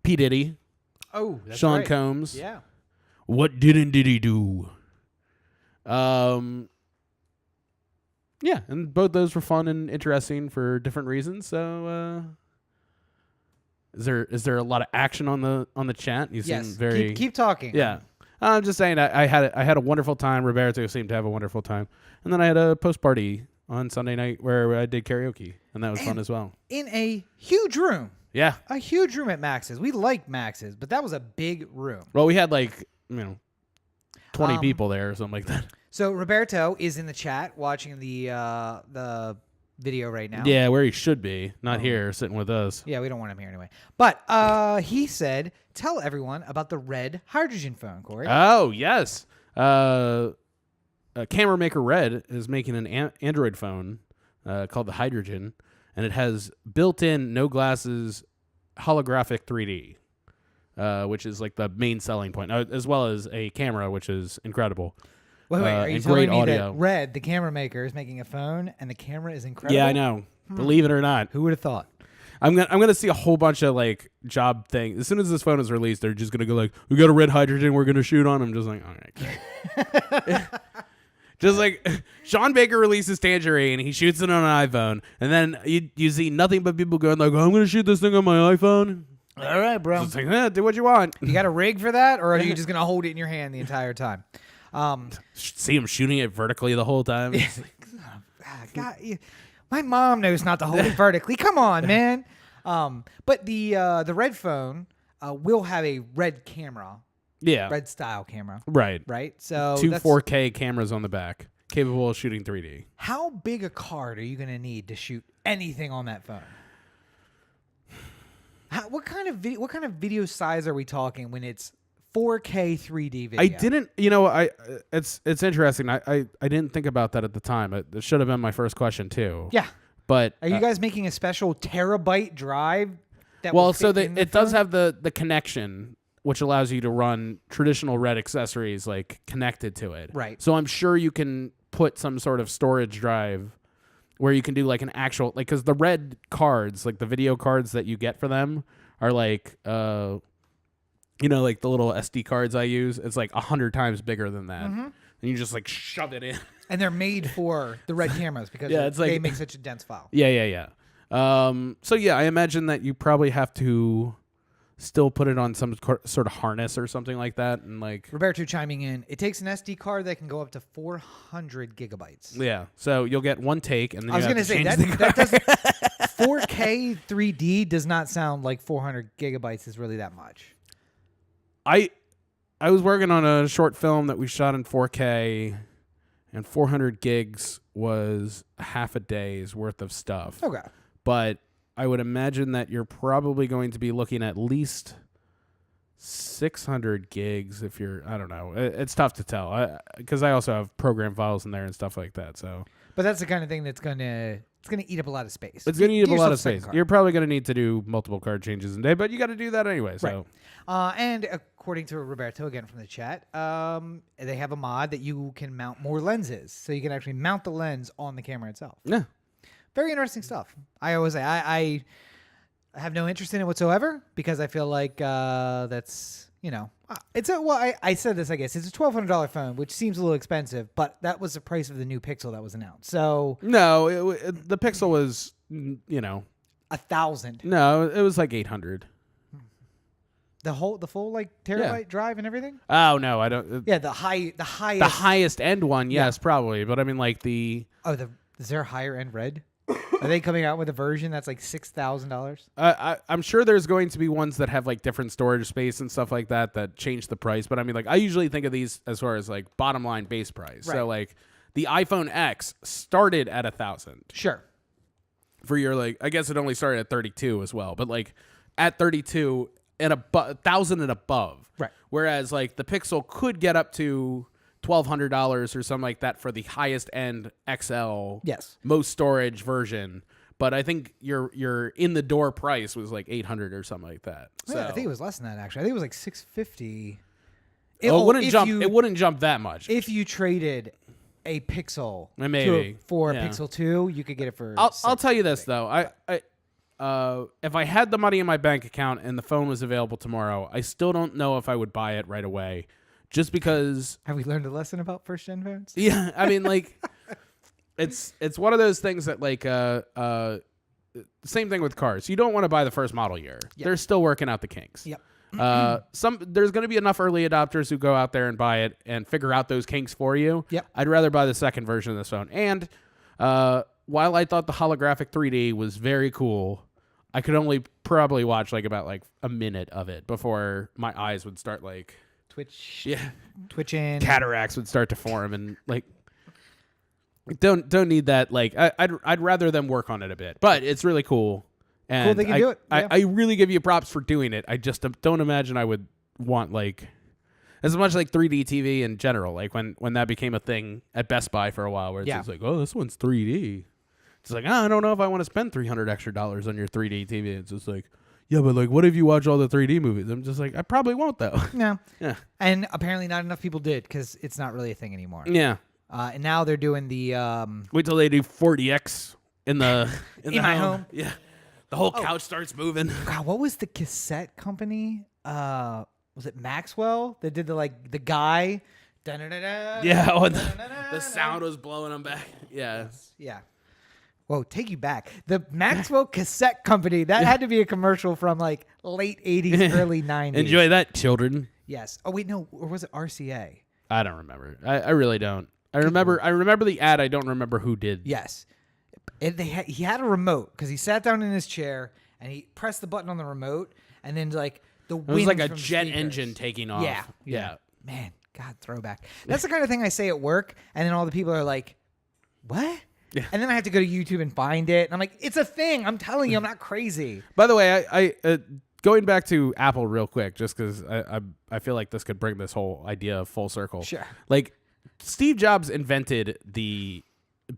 P. Diddy. Oh, that's Sean right. Combs. Yeah. What did he do? Yeah, and both those were fun and interesting for different reasons. So. Is there a lot of action on the chat? You seem very keep talking. Yeah, I'm just saying I had a wonderful time. Roberto seemed to have a wonderful time, and then I had a post party on Sunday night where I did karaoke, and that was fun as well. In a huge room. Yeah, a huge room at Max's. We like Max's, but that was a big room. Well, we had 20 people there or something like that. So Roberto is in the chat watching the video right now. Yeah, where he should be, not here, sitting with us. Yeah, we don't want him here anyway. But he said, tell everyone about the red hydrogen phone, Corey. Oh, yes. Camera maker Red is making an Android phone called the Hydrogen, and it has built-in, no glasses, holographic 3D, which is like the main selling point, as well as a camera, which is incredible. Wait, are you and telling great me audio. that Red, the camera maker, is making a phone and the camera is incredible? Yeah, I know. Believe it or not. Who would have thought? I'm gonna see a whole bunch of job things. As soon as this phone is released, they're just gonna go we got a red hydrogen we're gonna shoot on. I'm just like, all right, great. Just like Sean Baker releases Tangerine, he shoots it on an iPhone, and then you see nothing but people going I'm gonna shoot this thing on my iPhone. All right, bro. So it's do what you want. You got a rig for that, or are you just gonna hold it in your hand the entire time? See him shooting it vertically the whole time. God, my mom knows not to hold it vertically. Come on, man. But the Red phone will have a Red camera. Yeah. Red style camera. Right. Right. So 2 4K cameras on the back, capable of shooting 3D. How big a card are you going to need to shoot anything on that phone? What kind of video size are we talking when it's 4K 3D video? I didn't, it's interesting. I didn't think about that at the time. It should have been my first question too. Yeah. But are you guys making a special terabyte drive? That it does have the connection, which allows you to run traditional Red accessories connected to it. Right. So I'm sure you can put some sort of storage drive where you can do an actual because the Red cards, the video cards that you get for them are the little SD cards I use. It's 100 times bigger than that. Mm-hmm. And you just shove it in. And they're made for the Red cameras because they make such a dense file. Yeah. So yeah, I imagine that you probably have to still put it on some sort of harness or something like that. And Roberto chiming in, it takes an SD card that can go up to 400 gigabytes. Yeah. So you'll get one take, and then I was going to say that doesn't 4K 3D does not sound like 400 gigabytes is really that much. I was working on a short film that we shot in 4K, and 400 gigs was half a day's worth of stuff. Okay. But I would imagine that you're probably going to be looking at least 600 gigs if you're, I don't know. It's tough to tell because I also have program files in there and stuff like that. So, but that's the kind of thing that's gonna eat up a lot of space. It's gonna eat up a lot of Second space. card. You're probably gonna need to do multiple card changes a day, but you got to do that anyway. So, And according to Roberto again from the chat, they have a mod that you can mount more lenses, so you can actually mount the lens on the camera itself. yeah. Very interesting stuff. I always say I have no interest in it whatsoever because I feel like that's I said this, I guess it's a $1,200 phone, which seems a little expensive, but that was the price of the new Pixel that was announced. So No, the Pixel was, 1,000. No, it was like 800. The full like terabyte drive and everything. Oh no, I don't. Yeah, the highest. The highest end one, yes, probably. But I mean, like the. Is there a higher end Red? Are they coming out with a version that's like $6,000? I'm sure there's going to be ones that have like different storage space and stuff like that change the price. But I mean, like I usually think of these as far as like bottom line base price. Right. So like the iPhone X started at 1,000. Sure. For your like, I guess it only started at 32 as well. But like at 32 and 1,000 and above. Right. Whereas like the Pixel could get up to $1,200 or something like that for the highest end XL, Yes, most storage version. But I think your in the door price was like 800 or something like that. So I think it was less than that actually. I think it was like 650. It wouldn't jump that much. If you traded a Pixel Maybe. for Yeah. a Pixel 2, you could get it for. I'll tell you this though. If I had the money in my bank account and the phone was available tomorrow, I still don't know if I would buy it right away. Just because. Have we learned a lesson about first gen phones? Yeah, I mean, like, it's one of those things that like same thing with cars. You don't want to buy the first model year. Yep. They're still working out the kinks. Yep. There's going to be enough early adopters who go out there and buy it and figure out those kinks for you. Yep. I'd rather buy the second version of this phone. And while I thought the holographic 3D was very cool, I could only probably watch like about like a minute of it before my eyes would start like twitching. Cataracts would start to form and like don't need that. Like I'd rather them work on it a bit, but it's really cool. And cool they can do it. Yeah. I really give you props for doing it. I just don't imagine I would want like as much like 3D TV in general. Like when that became a thing at Best Buy for a while, where it's just like, oh, this one's 3D. It's like, I don't know if I want to spend $300 extra on your 3D TV. It's just like, yeah, but like, what if you watch all the 3D movies? I'm just like, I probably won't though. No. Yeah. And apparently not enough people did because it's not really a thing anymore. Yeah. And now they're doing the. Wait till they do 40X in the my home. Yeah. The whole couch starts moving. God, what was the cassette company? Was it Maxwell that did the guy? Yeah. Oh, the sound was blowing them back. Yeah. Yeah. Whoa, take you back. The Maxwell Cassette Company, that had to be a commercial from like late 80s, early 90s. Enjoy that, children. Yes. Oh, wait, no. Or was it RCA? I don't remember. I really don't. I remember the ad. I don't remember who did. Yes. He had a remote because he sat down in his chair and he pressed the button on the remote and then like the wind It was like a from jet speakers. engine taking off. Yeah. Man, God, throwback. That's the kind of thing I say at work and then all the people are like, what? Yeah. And then I have to go to YouTube and find it. And I'm like, it's a thing. I'm telling you, I'm not crazy. By the way, I going back to Apple real quick, just because I feel like this could bring this whole idea full circle. Sure. Like, Steve Jobs invented the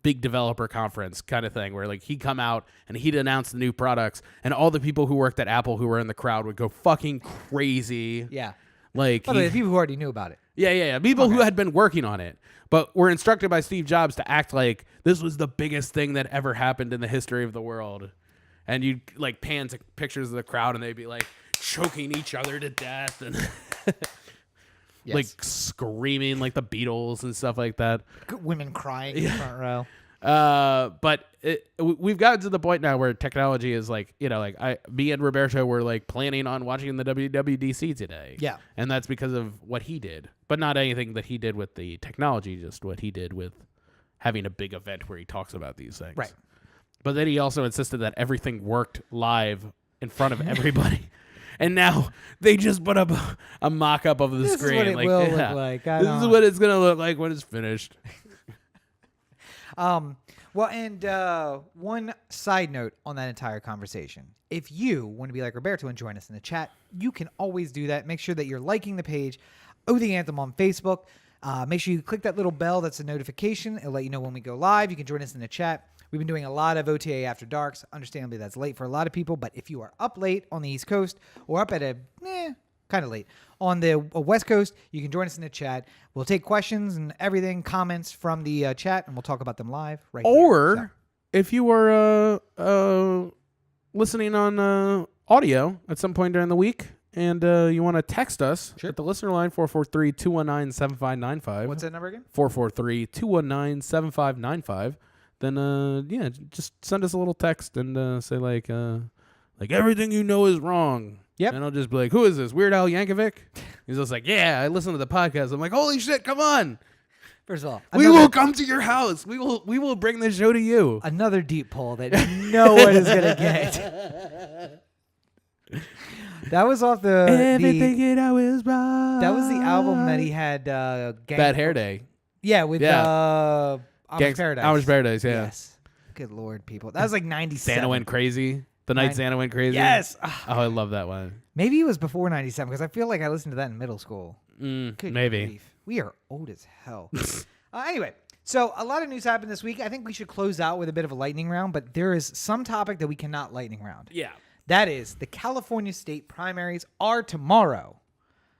big developer conference kind of thing where like he'd come out and he'd announce the new products and all the people who worked at Apple who were in the crowd would go fucking crazy. Yeah. Like the people who already knew about it. Yeah. People who had been working on it, but were instructed by Steve Jobs to act like this was the biggest thing that ever happened in the history of the world. And you'd like pan to pictures of the crowd and they'd be like choking each other to death and like screaming like the Beatles and stuff like that. Women crying in the front row. But we've gotten to the point now where technology is like, me and Roberto were like planning on watching the WWDC today. Yeah. And that's because of what he did, but not anything that he did with the technology, just what he did with having a big event where he talks about these things. Right. But then he also insisted that everything worked live in front of everybody. And now they just put up a mock-up of the screen. This is what it will look like. This is what it's going to look like when it's finished. Well, and one side note on that entire conversation. If you want to be like Roberto and join us in the chat, you can always do that. Make sure that you're liking the page, O The Anthem on Facebook. Make sure you click that little bell. That's a notification. It'll let you know when we go live. You can join us in the chat. We've been doing a lot of OTA After Darks. Understandably, that's late for a lot of people. But if you are up late on the East Coast or up at a kind of late on the West Coast, you can join us in the chat. We'll take questions and everything, comments from the chat, and we'll talk about them live right here. Or if you are listening on audio at some point during the week and you want to text us at the listener line, 443-219-7595. What's that number again? 443-219-7595. Then, just send us a little text and say, like everything you know is wrong. Yep. And I'll just be like, who is this? Weird Al Yankovic? He's just like, yeah, I listen to the podcast. I'm like, holy shit, come on. First of all, We will come to your house. We will bring the show to you. Another deep pull that no one is going to get. That was off Everything you know is wrong. That was the album that he had. Bad Hair Day. Yeah, with Amish Paradise. Amish Paradise, yeah. Yes. Good Lord, people. That was like 97. Santa Went Crazy. The night Santa Went Crazy. Yes. Oh, I love that one. Maybe it was before 97 because I feel like I listened to that in middle school. Good maybe. grief. We are old as hell. Anyway, so a lot of news happened this week. I think we should close out with a bit of a lightning round, but there is some topic that we cannot lightning round. Yeah. That is the California state primaries are tomorrow.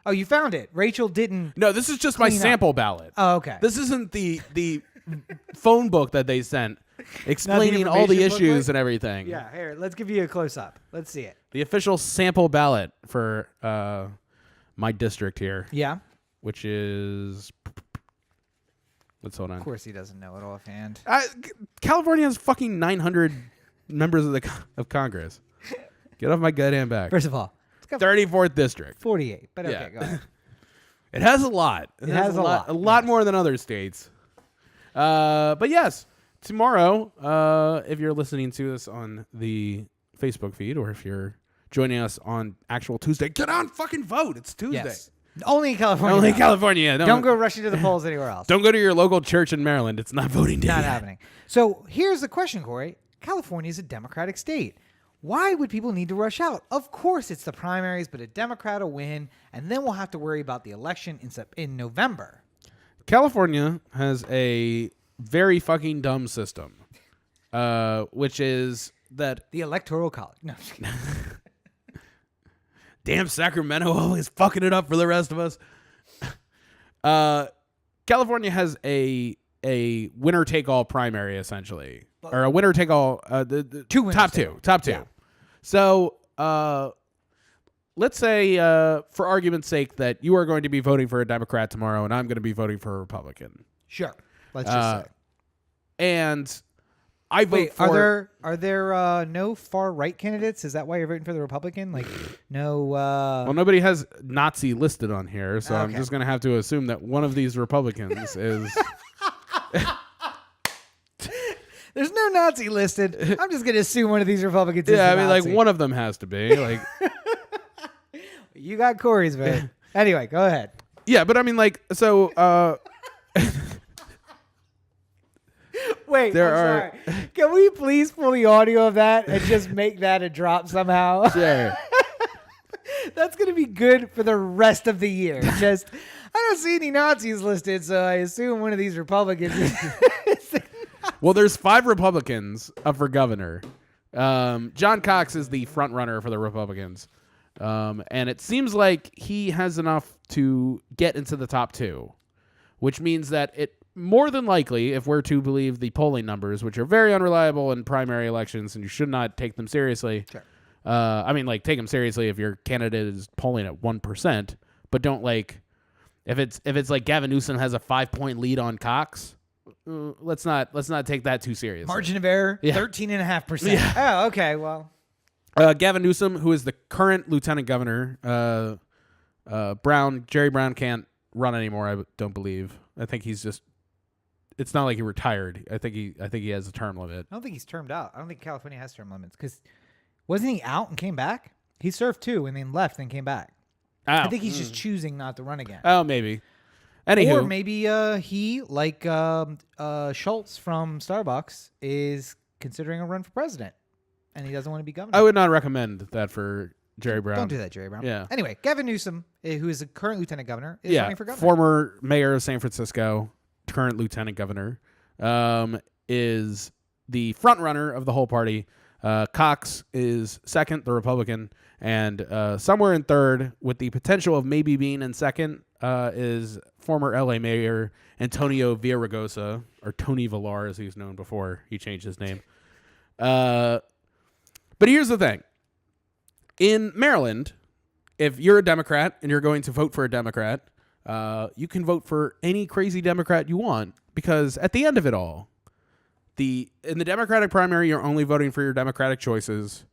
Oh, you found it. Rachel didn't. No, this is just my sample ballot. Oh, okay. This isn't the phone book that they sent explaining all the information issues booklet? and everything. Yeah, here, let's give you a close-up. Let's see it. The official sample ballot for my district here. Yeah. Which is... Let's hold on. Of course he doesn't know it offhand. California has fucking 900 members of Congress. Get off my goddamn back. First of all, it's got 34th district. 48, but okay, go ahead. It has a lot. It has a lot. A lot more than other states. But yes, tomorrow, if you're listening to this on the Facebook feed or if you're joining us on actual Tuesday, get on fucking vote. It's Tuesday. Yes. Only in California. Only in California. Don't go rushing to the polls anywhere else. Don't go to your local church in Maryland. It's not voting day. Not happening. So here's the question, Corey. California is a Democratic state. Why would people need to rush out? Of course it's the primaries, but a Democrat will win, and then we'll have to worry about the election in November. California has a very fucking dumb system, which is that... The Electoral College. No. Damn Sacramento always fucking it up for the rest of us. California has a winner-take-all primary, essentially. Or a winner-take-all... Two winners. Top two. Yeah. So, let's say, for argument's sake, that you are going to be voting for a Democrat tomorrow, and I'm going to be voting for a Republican. Sure. Let's just say. And I vote for... Are there no far-right candidates? Is that why you're voting for the Republican? Like, no... Well, nobody has Nazi listed on here, so I'm just going to have to assume that one of these Republicans is... There's no Nazi listed. I'm just going to assume one of these Republicans is Yeah, I mean, Nazi. like, one of them has to be. Like, you got Cory's vote. Anyway, go ahead. Yeah, but I mean, like, so... Wait, sorry. Can we please pull the audio of that and just make that a drop somehow? Sure. That's going to be good for the rest of the year. Just, I don't see any Nazis listed, so I assume one of these Republicans is... Well, there's 5 Republicans up for governor. John Cox is the front runner for the Republicans. And it seems like he has enough to get into the top 2, which means that it more than likely, if we're to believe the polling numbers, which are very unreliable in primary elections and you should not take them seriously. Sure. I mean, like, take them seriously if your candidate is polling at 1%, but don't, like, if it's like Gavin Newsom has a 5-point lead on Cox, let's not take that too seriously. Margin of error, 13.5%. Yeah. Oh, okay. Well, Gavin Newsom, who is the current lieutenant governor, Jerry Brown can't run anymore. I don't believe. I think he's just. It's not like he retired. I think he has a term limit. I don't think he's termed out. I don't think California has term limits because wasn't he out and came back? He served 2 and then left and came back. Oh. I think he's just choosing not to run again. Oh, maybe. Anywho, Or maybe he, like Schultz from Starbucks, is considering a run for president, and he doesn't want to be governor. I would not recommend that for Jerry Brown. Don't do that, Jerry Brown. Yeah. Anyway, Gavin Newsom, who is the current lieutenant governor, is running for governor. Former mayor of San Francisco, current lieutenant governor, is the front runner of the whole party. Cox is second, the Republican, and somewhere in third, with the potential of maybe being in second, is former LA Mayor Antonio Villaraigosa, or Tony Villar, as he's known before he changed his name. But here's the thing. In Maryland, if you're a Democrat and you're going to vote for a Democrat, you can vote for any crazy Democrat you want, because at the end of it all, in the Democratic primary, you're only voting for your Democratic choices.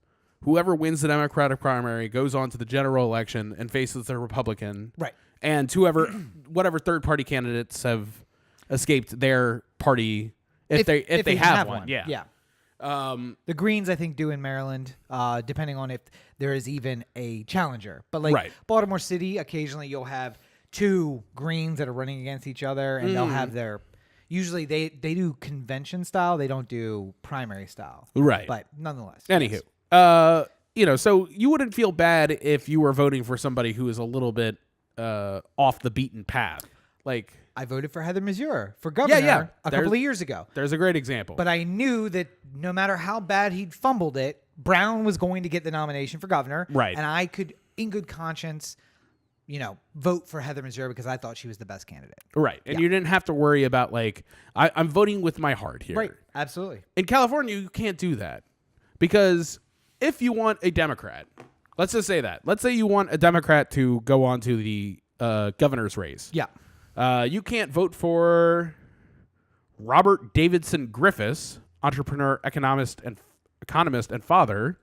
Whoever wins the Democratic primary goes on to the general election and faces the Republican. Right. And whatever third party candidates have escaped their party, if they have one. Yeah. The Greens, I think, do in Maryland, depending on if there is even a challenger. But like Baltimore City, occasionally you'll have two Greens that are running against each other, and they'll have their. Usually they do convention style. They don't do primary style. Right. But nonetheless. Anywho, so you wouldn't feel bad if you were voting for somebody who is a little bit off the beaten path. Like, I voted for Heather Mazur for governor a couple of years ago. There's a great example. But I knew that no matter how bad he'd fumbled it, Brown was going to get the nomination for governor. Right. And I could, in good conscience, vote for Heather Mazur because I thought she was the best candidate. Right. And you didn't have to worry about, like, I'm voting with my heart here. Right. Absolutely. In California, you can't do that. Because if you want a Democrat, let's just say that. Let's say you want a Democrat to go on to the governor's race. Yeah. You can't vote for Robert Davidson Griffiths, entrepreneur, economist, and father,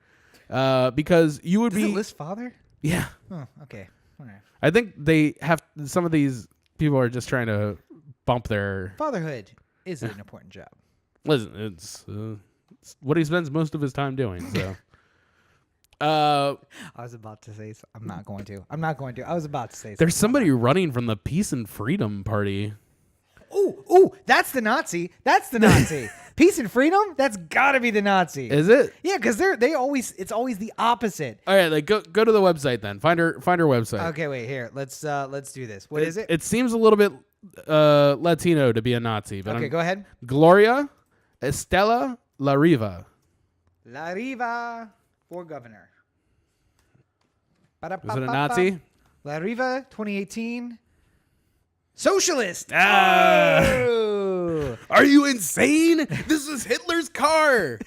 because you would Does be. it list father? Yeah. Oh, okay. All right. I think they have some of these people are just trying to bump their Fatherhood is an important job. Listen, it's what he spends most of his time doing. So. I was about to say. I'm not going to. I was about to say. There's somebody running from the Peace and Freedom Party. Ooh, that's the Nazi. Peace and freedom. That's got to be the Nazi. Is it? Yeah, because it's always the opposite. All right, like go to the website then. Find her website. Okay, wait here. Let's do this. What is it? It seems a little bit Latino to be a Nazi. But okay, go ahead. Gloria Estela La Riva. La Riva for governor. Is it a Nazi? La Riva 2018. Socialist. Oh. Are you insane? This is Hitler's car.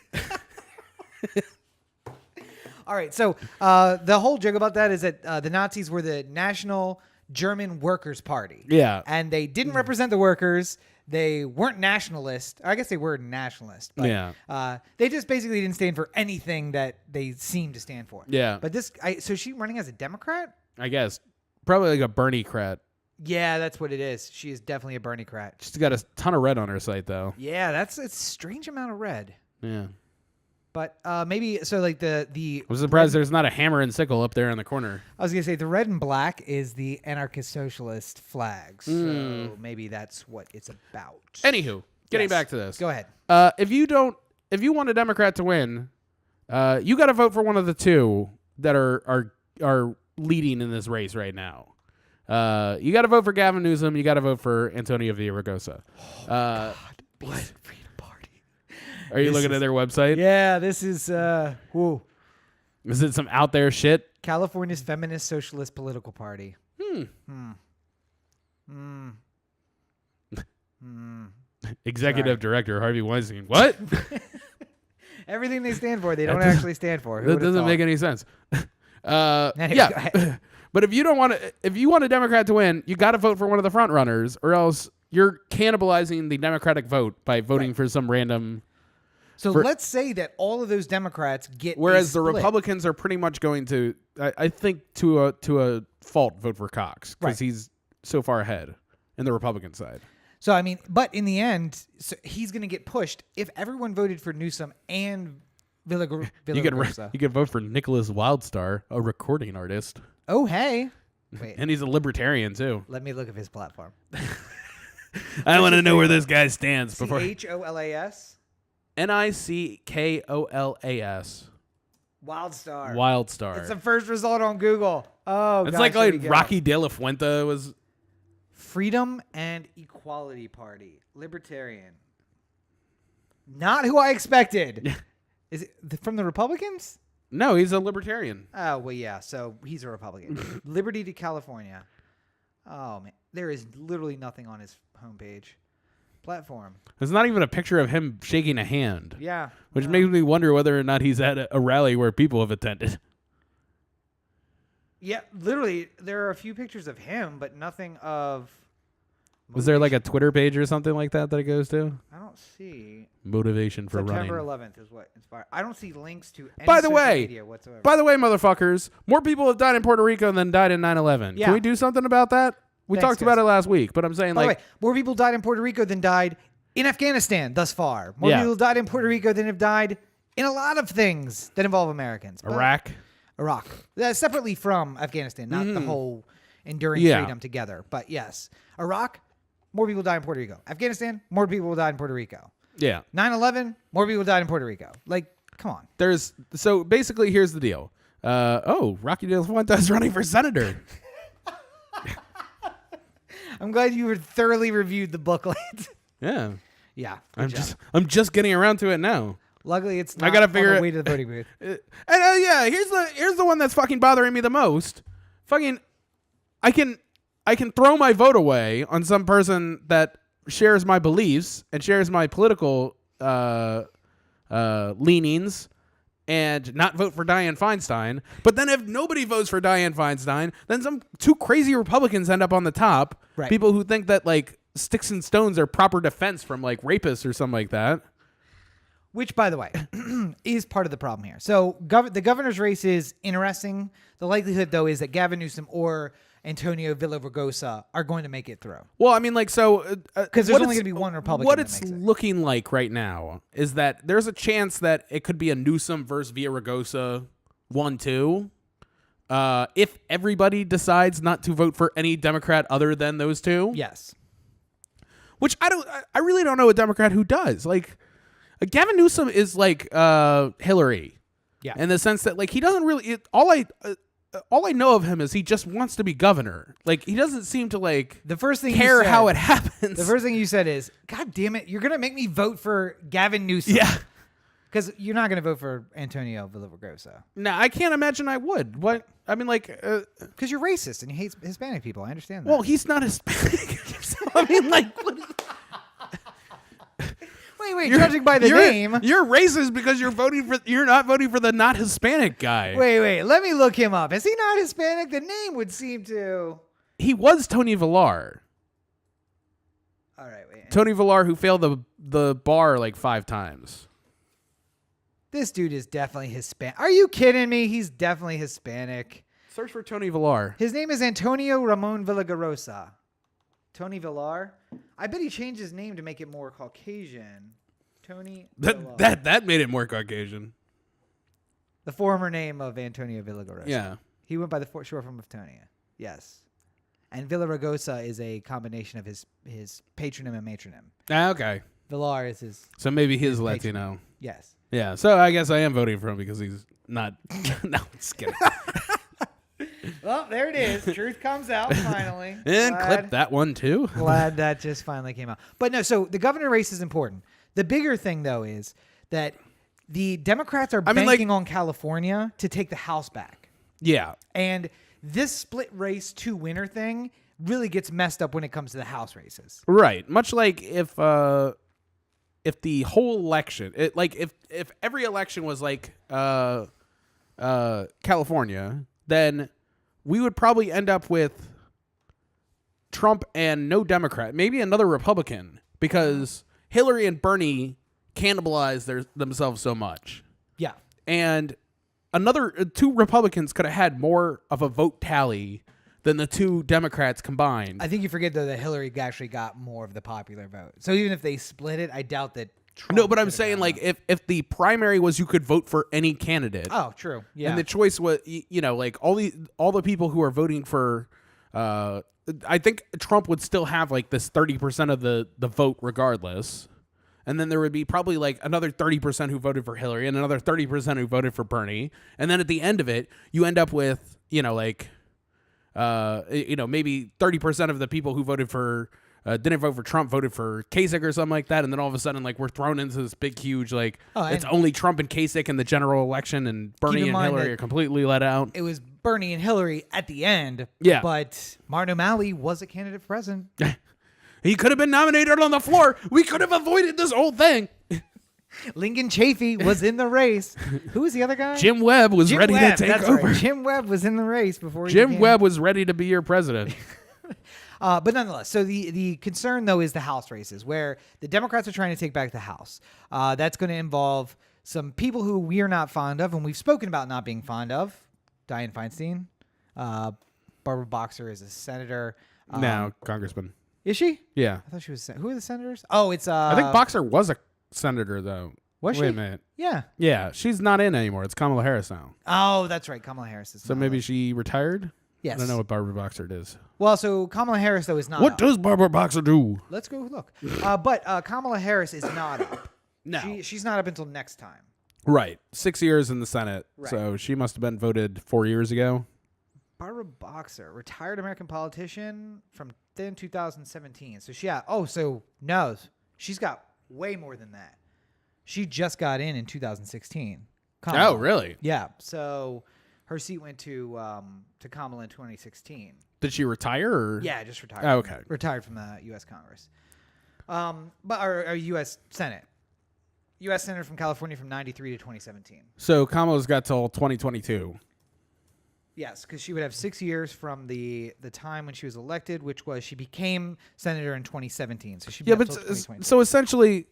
All right. So the whole joke about that is that the Nazis were the National German Workers' Party. Yeah. And they didn't represent the workers. They weren't nationalist. I guess they were nationalist. But, yeah. They just basically didn't stand for anything that they seemed to stand for. Yeah. But so she's running as a Democrat? I guess. Probably like a Bernie-crat. Yeah, that's what it is. She is definitely a Bernie-crat. She's got a ton of red on her site, though. Yeah, it's a strange amount of red. Yeah. But maybe, so like the I'm surprised there's not a hammer and sickle up there in the corner. I was going to say the red and black is the anarchist socialist flag. So maybe that's what it's about. Anywho, getting back to this. Go ahead. If you want a Democrat to win, you got to vote for one of the two that are leading in this race right now. You got to vote for Gavin Newsom. You got to vote for Antonio Villaraigosa. God. What? Are you looking at their website? Yeah, this is whoa. Is it some out there shit? California's Feminist Socialist Political Party. Executive Director Harvey Weinstein. What? Everything they stand for, they don't actually stand for. That doesn't make any sense. Anyway, yeah. But if you want a Democrat to win, you got to vote for one of the front runners, or else you're cannibalizing the Democratic vote by voting for some random. So let's say that all of those Democrats get. Whereas the Republicans are pretty much going to, I think, to a fault, vote for Cox because he's so far ahead in the Republican side. So I mean, but in the end, he's going to get pushed if everyone voted for Newsom and Villaraigosa. You could vote for Nicholas Wildstar, a recording artist. Oh hey, Wait. And he's a libertarian too. Let me look at his platform. I want to know where this guy stands before. CHOLAS? NICKOLAS. WildStar. WildStar. It's the first result on Google. Oh, it's gosh, like Rocky De La Fuente was. Freedom and Equality Party. Libertarian. Not who I expected. Is it from the Republicans? No, he's a libertarian. Oh, well, yeah. So he's a Republican. Liberty to California. Oh, man. There is literally nothing on his homepage. Platform. There's not even a picture of him shaking a hand. Yeah. Which makes me wonder whether or not he's at a rally where people have attended. Yeah, literally, there are a few pictures of him, but nothing of... Was there like a Twitter page or something like that it goes to? I don't see. Motivation for September running. 11th is what inspired. I don't see links to any By the social way, media whatsoever. motherfuckers, more people have died in Puerto Rico than died in 9/11. Yeah. Can we do something about that? We Thanks, talked about it last week, but I'm saying By the like... way, more people died in Puerto Rico than died in Afghanistan thus far. More Yeah. people died in Puerto Rico than have died in a lot of things that involve Americans. But Iraq. Separately from Afghanistan, not the whole enduring freedom together. But yes, Iraq, more people died in Puerto Rico. Afghanistan, more people died in Puerto Rico. Yeah. 9/11, more people died in Puerto Rico. Like, come on. So basically, here's the deal. Rocky De La Fuente is running for senator. I'm glad you thoroughly reviewed the booklet. Yeah. Yeah. I'm just getting around to it now. Luckily, it's not I gotta figure on the it- way to the voting booth. Here's the one that's fucking bothering me the most. Fucking, I can throw my vote away on some person that shares my beliefs and shares my political leanings and not vote for Dianne Feinstein. But then if nobody votes for Dianne Feinstein, then some two crazy Republicans end up on the top. Right. People who think that like sticks and stones are proper defense from like rapists or something like that. Which, by the way, is part of the problem here. So the governor's race is interesting. The likelihood, though, is that Gavin Newsom or Antonio Villaraigosa are going to make it through. Well, I mean, like, so... Because there's only going to be one Republican What that it's makes it. looking like right now is that there's a chance that it could be a Newsom versus Villaraigosa 1-2. If everybody decides not to vote for any Democrat other than those two. Yes. Which I really don't know a Democrat who does. Like, Gavin Newsom is like Hillary. Yeah. In the sense that, like, he doesn't really... all I know of him is he just wants to be governor. Like, he doesn't seem to, like, The first thing care you said, how it happens. The first thing you said is, God damn it, you're going to make me vote for Gavin Newsom. Yeah. Because you're not going to vote for Antonio Villaraigosa. No, I can't imagine I would. What? I mean, like... Because you're racist and you hate Hispanic people. I understand that. well, he's not Hispanic. So, I mean, like... What, wait, judging by the name... You're racist because you're not voting for the not Hispanic guy. Wait, let me look him up. Is he not Hispanic? The name would seem to... He was Tony Villar. All right, wait. Tony Villar, who failed the bar like 5 times. This dude is definitely Hispanic. Are you kidding me? He's definitely Hispanic. Search for Tony Villar. His name is Antonio Ramon Villaraigosa. Tony Villar? I bet he changed his name to make it more Caucasian. Tony Villar. That made it more Caucasian. The former name of Antonio Villaraigosa. Yeah. He went by the short form of Tonia. Yes. And Villaraigosa is a combination of his patronym and matronym. Okay. Villar is his... So maybe his patron. Latino. Yes. Yeah. So I guess I am voting for him because he's not... No, just kidding. Well, there it is. Truth comes out finally. And clip that one too. Glad that just finally came out. But no, so the governor race is important. The bigger thing, though, is that the Democrats are banking on California to take the House back. Yeah. And this split race to winner thing really gets messed up when it comes to the House races. Right. Much like if the whole election, if every election was like California, then we would probably end up with Trump and no Democrat, maybe another Republican, because Hillary and Bernie cannibalized themselves so much. Yeah. And another 2 Republicans could have had more of a vote tally than the 2 Democrats combined. I think you forget, though, that Hillary actually got more of the popular vote. So even if they split it, I doubt that Trump No, but I'm could have saying gotten like up. if the primary was you could vote for any candidate, Oh, true. Yeah. and the choice was like all the people who are voting for, I think Trump would still have like this 30% of the vote regardless, and then there would be probably like another 30% who voted for Hillary and another 30% who voted for Bernie, and then at the end of it, you end up with maybe 30% of the people who voted for. Didn't vote for Trump, voted for Kasich or something like that, and then all of a sudden, like, we're thrown into this big, huge, like, it's only Trump and Kasich in the general election, and Bernie and Hillary are completely let out. It was Bernie and Hillary at the end. Yeah. But Martin O'Malley was a candidate for president. He could have been nominated on the floor. We could have avoided this whole thing. Lincoln Chafee was in the race. Who was the other guy? Jim Webb was ready to take over. Right. Jim Webb was in the race before he Jim became... Webb was ready to be your president. But nonetheless, so the concern, though, is the House races, where the Democrats are trying to take back the House. That's going to involve some people who we are not fond of, and we've spoken about not being fond of. Dianne Feinstein. Barbara Boxer is a senator. No, congressman. Is she? Yeah. I thought she was. Who are the senators? Oh, it's... I think Boxer was a senator, though. Was she? Wait a minute. Yeah. Yeah, she's not in anymore. It's Kamala Harris now. Oh, that's right. Kamala Harris is So maybe she retired? Yes. I don't know what Barbara Boxer is. Well, so Kamala Harris, though, is not What up. does Barbara Boxer do? Let's go look. But Kamala Harris is not up. No. She's not up until next time. Right. 6 years in the Senate. Right. So she must have been voted 4 years ago. Barbara Boxer, retired American politician from then 2017. So no, she's got way more than that. She just got in 2016. Kamala. Oh, really? Yeah. So her seat went to Kamala in 2016. Did she retire? Or? Yeah, just retired. Oh, okay. Retired from the U.S. Congress. Or U.S. Senate. U.S. Senator from California from 93 to 2017. So Kamala's got till 2022. Yes, because she would have 6 years from the time when she was elected, which was she became senator in 2017. So she so essentially,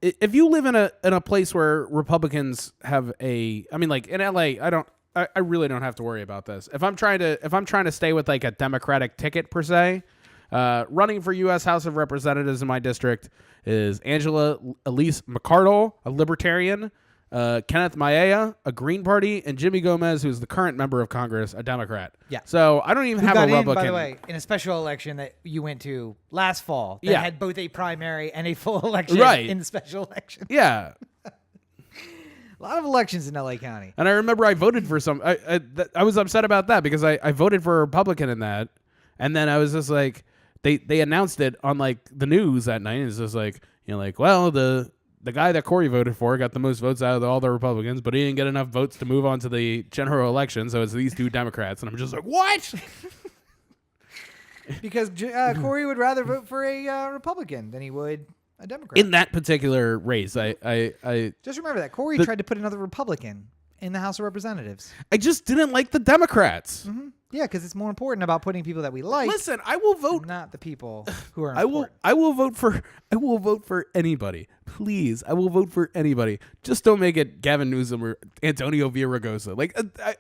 if you live in a place where Republicans have I mean, like in LA, I really don't have to worry about this. If I'm trying to stay with like a Democratic ticket per se, running for U.S. House of Representatives in my district is Angela Elise McCardle, a Libertarian, Kenneth Maia, a Green Party, and Jimmy Gomez, who's the current member of Congress, a Democrat. Yeah. So I don't even have a Republican. By the way, in a special election that you went to last fall that had both a primary and a full election in the special election. Yeah. A lot of elections in L.A. County. And I remember I voted for some. I was upset about that because I voted for a Republican in that, and then I was just like, they announced it on like the news that night. And it's just like well the guy that Cory voted for got the most votes out of all the Republicans, but he didn't get enough votes to move on to the general election. So it's these two Democrats, and I'm just like, what? Because Cory would rather vote for a Republican than he would a Democrat. In that particular race, I just remember that Cory tried to put another Republican in the House of Representatives. I just didn't like the Democrats. Mm-hmm. Yeah, because it's more important about putting people that we like. Listen, I will vote. Not the people who are important. I will vote for anybody. Please, I will vote for anybody. Just don't make it Gavin Newsom or Antonio Villaraigosa. Like,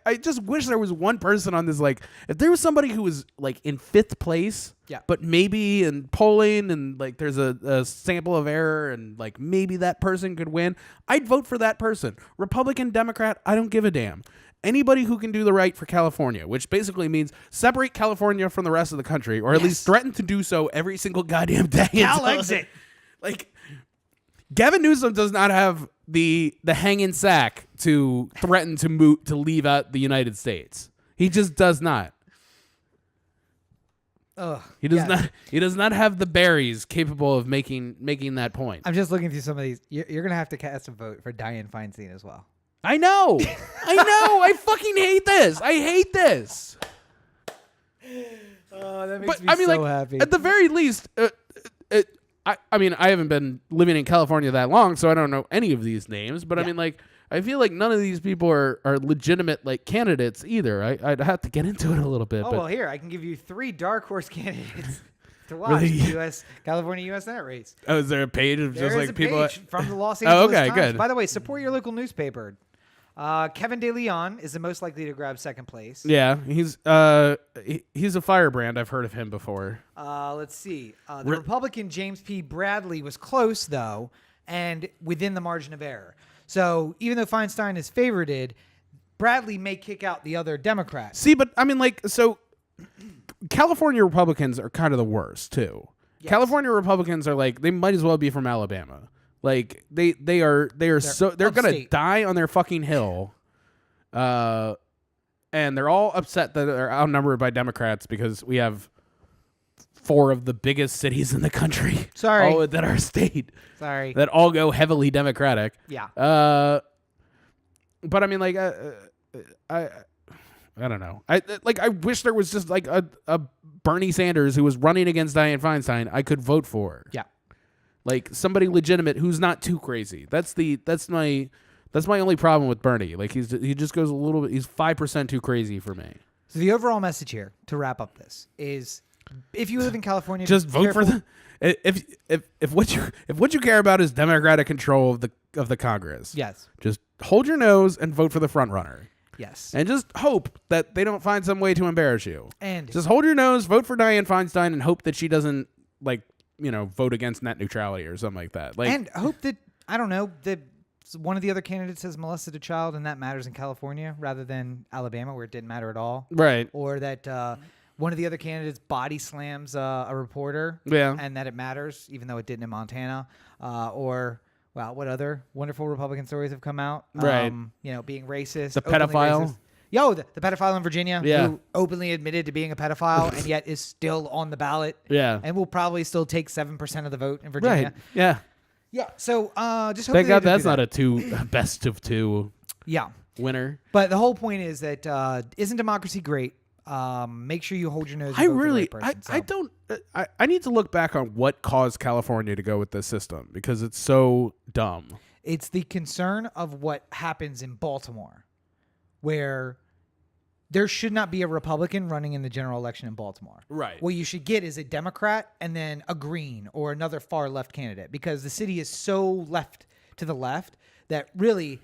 I just wish there was one person on this. Like, if there was somebody who was like in 5th place, but maybe in polling and like there's a sample of error and like maybe that person could win, I'd vote for that person. Republican, Democrat, I don't give a damn. Anybody who can do the right for California, which basically means separate California from the rest of the country, or at least threaten to do so every single goddamn day. Cal exit. Like, Gavin Newsom does not have the hanging sack to threaten to leave out the United States. He just does not. He does not have the berries capable of making that point. I'm just looking through some of these. You're gonna have to cast a vote for Dianne Feinstein as well. I know. I fucking hate this. I hate this. Oh, that makes me so happy. At the very least, I mean, I haven't been living in California that long, so I don't know any of these names. But I mean, like, I feel like none of these people are legitimate like candidates either. I'd have to get into it a little bit. Well, here I can give you 3 dark horse candidates to watch in the California U.S. Senate race. Oh, is there a page of just like people page from the Los Angeles Times? Good. By the way, support your local newspaper. Kevin De Leon is the most likely to grab 2nd place. Yeah, he's a firebrand. I've heard of him before. Let's see. The Republican James P. Bradley was close though. and within the margin of error. So even though Feinstein is favorited, Bradley may kick out the other Democrat. See, but I mean, like, so California Republicans are kind of the worst too. Yes. California Republicans are like, they might as well be from Alabama. Like they're gonna die on their fucking hill. And they're all upset that they're outnumbered by Democrats because we have 4 of the biggest cities in the country. Sorry. All within our state. Sorry. That all go heavily Democratic. Yeah. But I mean, like, I don't know. I wish there was just like a Bernie Sanders who was running against Dianne Feinstein I could vote for. Yeah. Like somebody legitimate who's not too crazy. That's my only problem with Bernie. Like he just goes a little bit. He's 5% too crazy for me. So the overall message here, to wrap up this, is if you live in California, just vote for the. If what you care about is Democratic control of the Congress, yes, just hold your nose and vote for the front runner. Yes, and just hope that they don't find some way to embarrass you. And just hold your nose, vote for Dianne Feinstein, and hope that she doesn't vote against net neutrality or something like that. Like, and hope that that one of the other candidates has molested a child, and that matters in California rather than Alabama, where it didn't matter at all. Right. Or that one of the other candidates body slams a reporter, and that it matters, even though it didn't in Montana. What other wonderful Republican stories have come out? Right. Being racist. The pedophile. Racist. The pedophile in Virginia who openly admitted to being a pedophile and yet is still on the ballot. Yeah. And will probably still take 7% of the vote in Virginia. Right. Yeah. Yeah. So just hope thank God that's that. not a best of 2 winner. But the whole point is that isn't democracy great? Make sure you hold your nose. I really, I need to look back on what caused California to go with this system because it's so dumb. It's the concern of what happens in Baltimore, where there should not be a Republican running in the general election in Baltimore. Right. What you should get is a Democrat and then a Green or another far left candidate because the city is so left to the left that really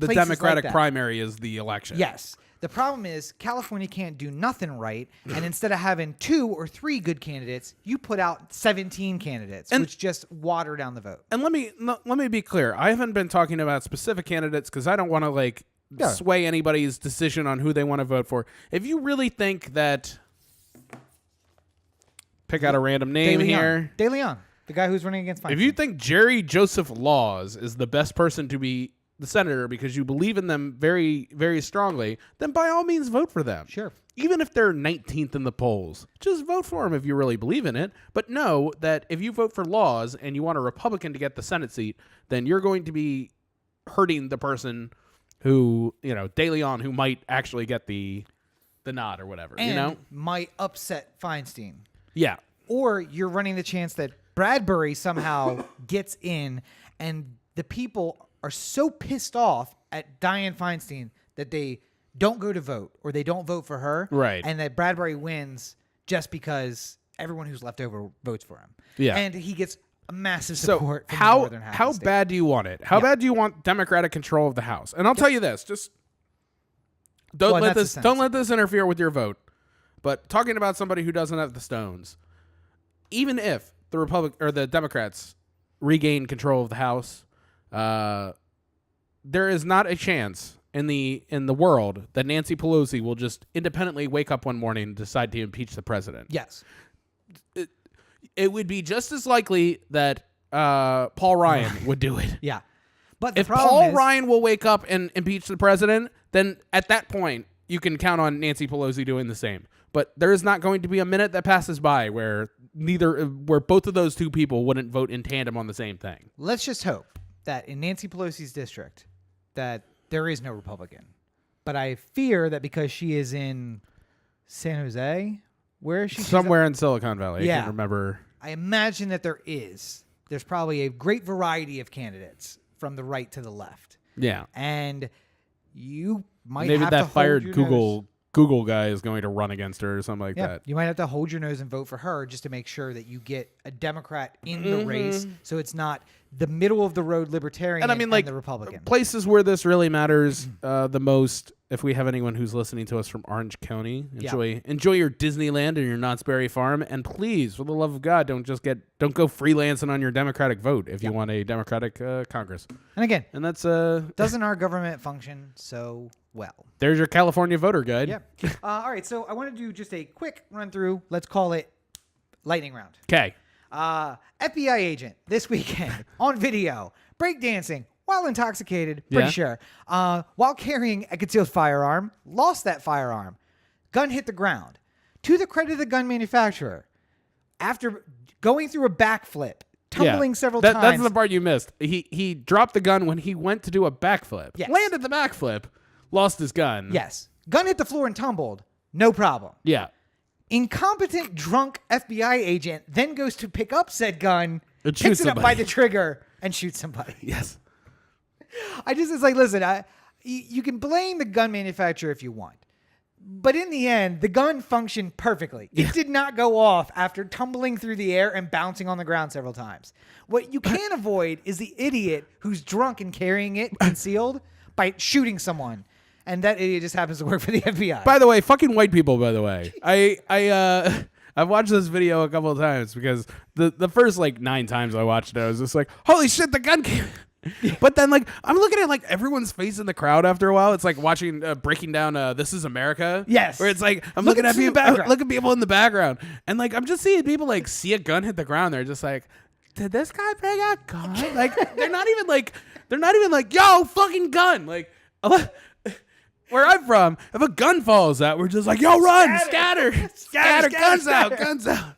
the Democratic primary is the election. Yes. The problem is California can't do nothing right, and instead of having 2 or 3 good candidates, you put out 17 candidates, which just water down the vote. And let me be clear. I haven't been talking about specific candidates because I don't want to sway anybody's decision on who they want to vote for. If you really think that, pick out a random name here. De Leon, the guy who's running against Feinstein. If you think Jerry Joseph Laws is the best person to be the senator because you believe in them very, very strongly, then by all means vote for them. Sure. Even if they're 19th in the polls, just vote for them if you really believe in it. But know that if you vote for Laws and you want a Republican to get the Senate seat, then you're going to be hurting the person who, De Leon, who might actually get the nod or whatever, and might upset Feinstein. Yeah. Or you're running the chance that Bradbury somehow gets in and the people are so pissed off at Dianne Feinstein that they don't go to vote or they don't vote for her. Right. And that Bradbury wins just because everyone who's left over votes for him. Yeah. And he gets a massive support from the northern half how of the state. bad do you want it? How bad do you want Democratic control of the House? And I'll tell you this, just don't let this interfere with your vote. But talking about somebody who doesn't have the stones, even if the the Democrats regain control of the House, there is not a chance in the world that Nancy Pelosi will just independently wake up one morning and decide to impeach the president. Yes. It would be just as likely that Paul Ryan would do it. Yeah. But if Paul Ryan will wake up and impeach the president, then at that point you can count on Nancy Pelosi doing the same. But there is not going to be a minute that passes by where both of those two people wouldn't vote in tandem on the same thing. Let's just hope that in Nancy Pelosi's district that there is no Republican. But I fear that because she is in San Jose, where is she? Somewhere in Silicon Valley. Yeah. I can't remember. I imagine that there's probably a great variety of candidates from the right to the left. Yeah. And you might maybe have that to fired hold your nose. Google guy is going to run against her or something like that. You might have to hold your nose and vote for her just to make sure that you get a Democrat in the race, so it's not the middle of the road libertarian and the Republican. Places where this really matters the most if we have anyone who's listening to us from Orange County, enjoy your Disneyland and your Knott's Berry Farm, and please, for the love of God, don't go freelancing on your Democratic vote if you want a Democratic Congress. And again, that's doesn't our government function so well? There's your California voter guide. Yeah. All right, so I want to do just a quick run through. Let's call it lightning round. Okay. FBI agent this weekend on video breakdancing while intoxicated, pretty sure, while carrying a concealed firearm, lost that firearm. Gun hit the ground. To the credit of the gun manufacturer, after going through a backflip, tumbling several times. That's the part you missed. He dropped the gun when he went to do a backflip. Yes. Landed the backflip, lost his gun. Yes. Gun hit the floor and tumbled. No problem. Yeah. Incompetent, drunk FBI agent then goes to pick up said gun, And picks shoots it up somebody. by the trigger, and shoots somebody. Yes. It's like, listen, you can blame the gun manufacturer if you want. But in the end, the gun functioned perfectly. It did not go off after tumbling through the air and bouncing on the ground several times. What you can't avoid is the idiot who's drunk and carrying it concealed by shooting someone. And that idiot just happens to work for the FBI. By the way, fucking white people, by the way. I've watched this video a couple of times because the first 9 times I watched it, I was just like, holy shit, the gun came. But then I'm looking at everyone's face in the crowd after a while. It's like watching breaking down This Is America. Yes. Where it's like I'm looking at people, look at people in the background, and I'm just seeing people see a gun hit the ground. They're just like, did this guy bring a gun? They're not even like yo fucking gun. Where I'm from, if a gun falls out, we're just like, yo, run, scatter, guns out.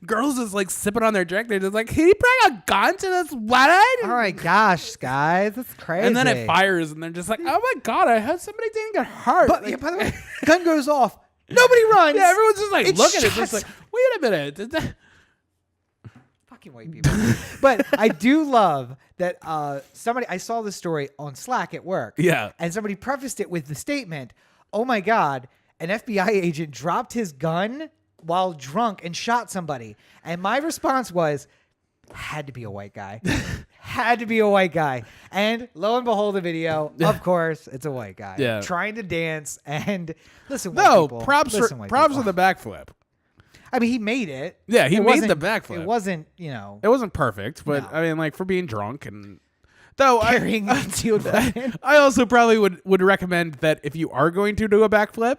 Girls just sipping on their drink. They're just like, can he bring a gun to this wedding? Oh my gosh, guys, that's crazy. And then it fires, and they're just like, oh my God, I hope somebody didn't get hurt. But by the way, gun goes off. Nobody runs. Yeah, everyone's just looking at it, shuts. just wait a minute. Fucking white people. But I do love that I saw this story on Slack at work. Yeah. And somebody prefaced it with the statement, oh my God, an FBI agent dropped his gun while drunk and shot somebody. And my response was, had to be a white guy. Had to be a white guy. And lo and behold, the video, of course, it's a white guy. Yeah. Trying to dance and listen, white people. props for the backflip. I mean, he made it. Yeah, he It made the wasn't- backflip. It wasn't, It wasn't perfect, but No. I mean, for being drunk and though carrying a concealed weapon. I also probably would recommend that if you are going to do a backflip,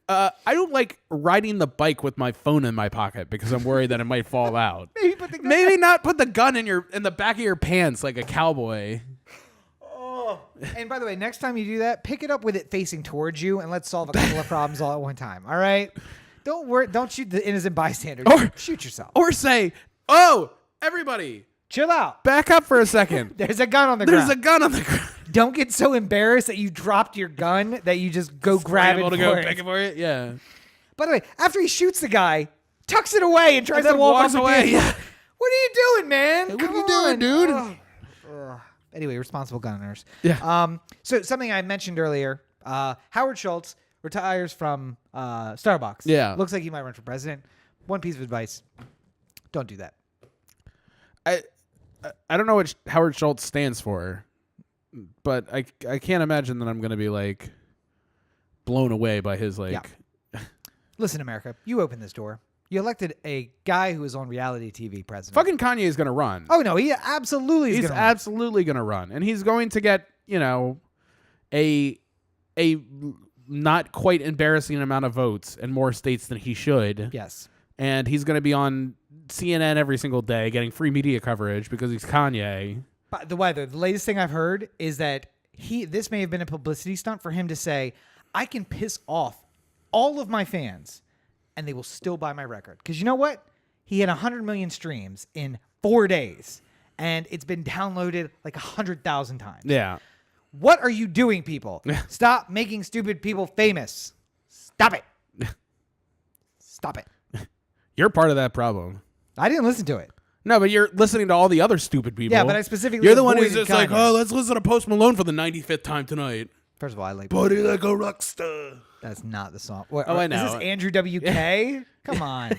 I don't like riding the bike with my phone in my pocket because I'm worried that it might fall out. Maybe not put the gun in the back of your pants like a cowboy. Oh. And by the way, next time you do that, pick it up with it facing towards you, and let's solve a couple of problems all at one time. All right? Don't worry. Don't shoot the innocent bystander. Shoot yourself. Or say, "Oh, everybody, chill out. Back up for a second. There's a gun on the ground. There's a gun on the ground." Don't get so embarrassed that you dropped your gun that you just go grab it pick it for it. Yeah. By the way, after he shoots the guy, tucks it away and tries to walk off away. Yeah. What are you doing, man? What are you doing, dude? Ugh. Anyway, responsible gun owners. Yeah. So something I mentioned earlier, Howard Schultz retires from Starbucks. Yeah. Looks like he might run for president. One piece of advice: don't do that. I don't know what Howard Schultz stands for, but I can't imagine that I'm going to be blown away by his Yeah. Listen, America, you opened this door. You elected a guy who is on reality TV president. Fucking Kanye is going to run. Oh no, he absolutely is. He's gonna run. absolutely going to run, and he's going to get a not quite embarrassing amount of votes in more states than he should. Yes. And he's going to be on CNN every single day getting free media coverage because he's Kanye. By the way, the latest thing I've heard is that this may have been a publicity stunt for him to say, I can piss off all of my fans and they will still buy my record. Because you know what? He had 100 million streams in 4 days and it's been downloaded 100,000 times. Yeah. What are you doing, people? Stop making stupid people famous. Stop it. Stop it. You're part of that problem. I didn't listen to it. No, but you're listening to all the other stupid people. Yeah, but I specifically You're the one who's avoided just Kanye. let's listen to Post Malone for the 95th time tonight. First of all, I like Party like a rock star. That's not the song. I know. Is this Andrew WK? Come on.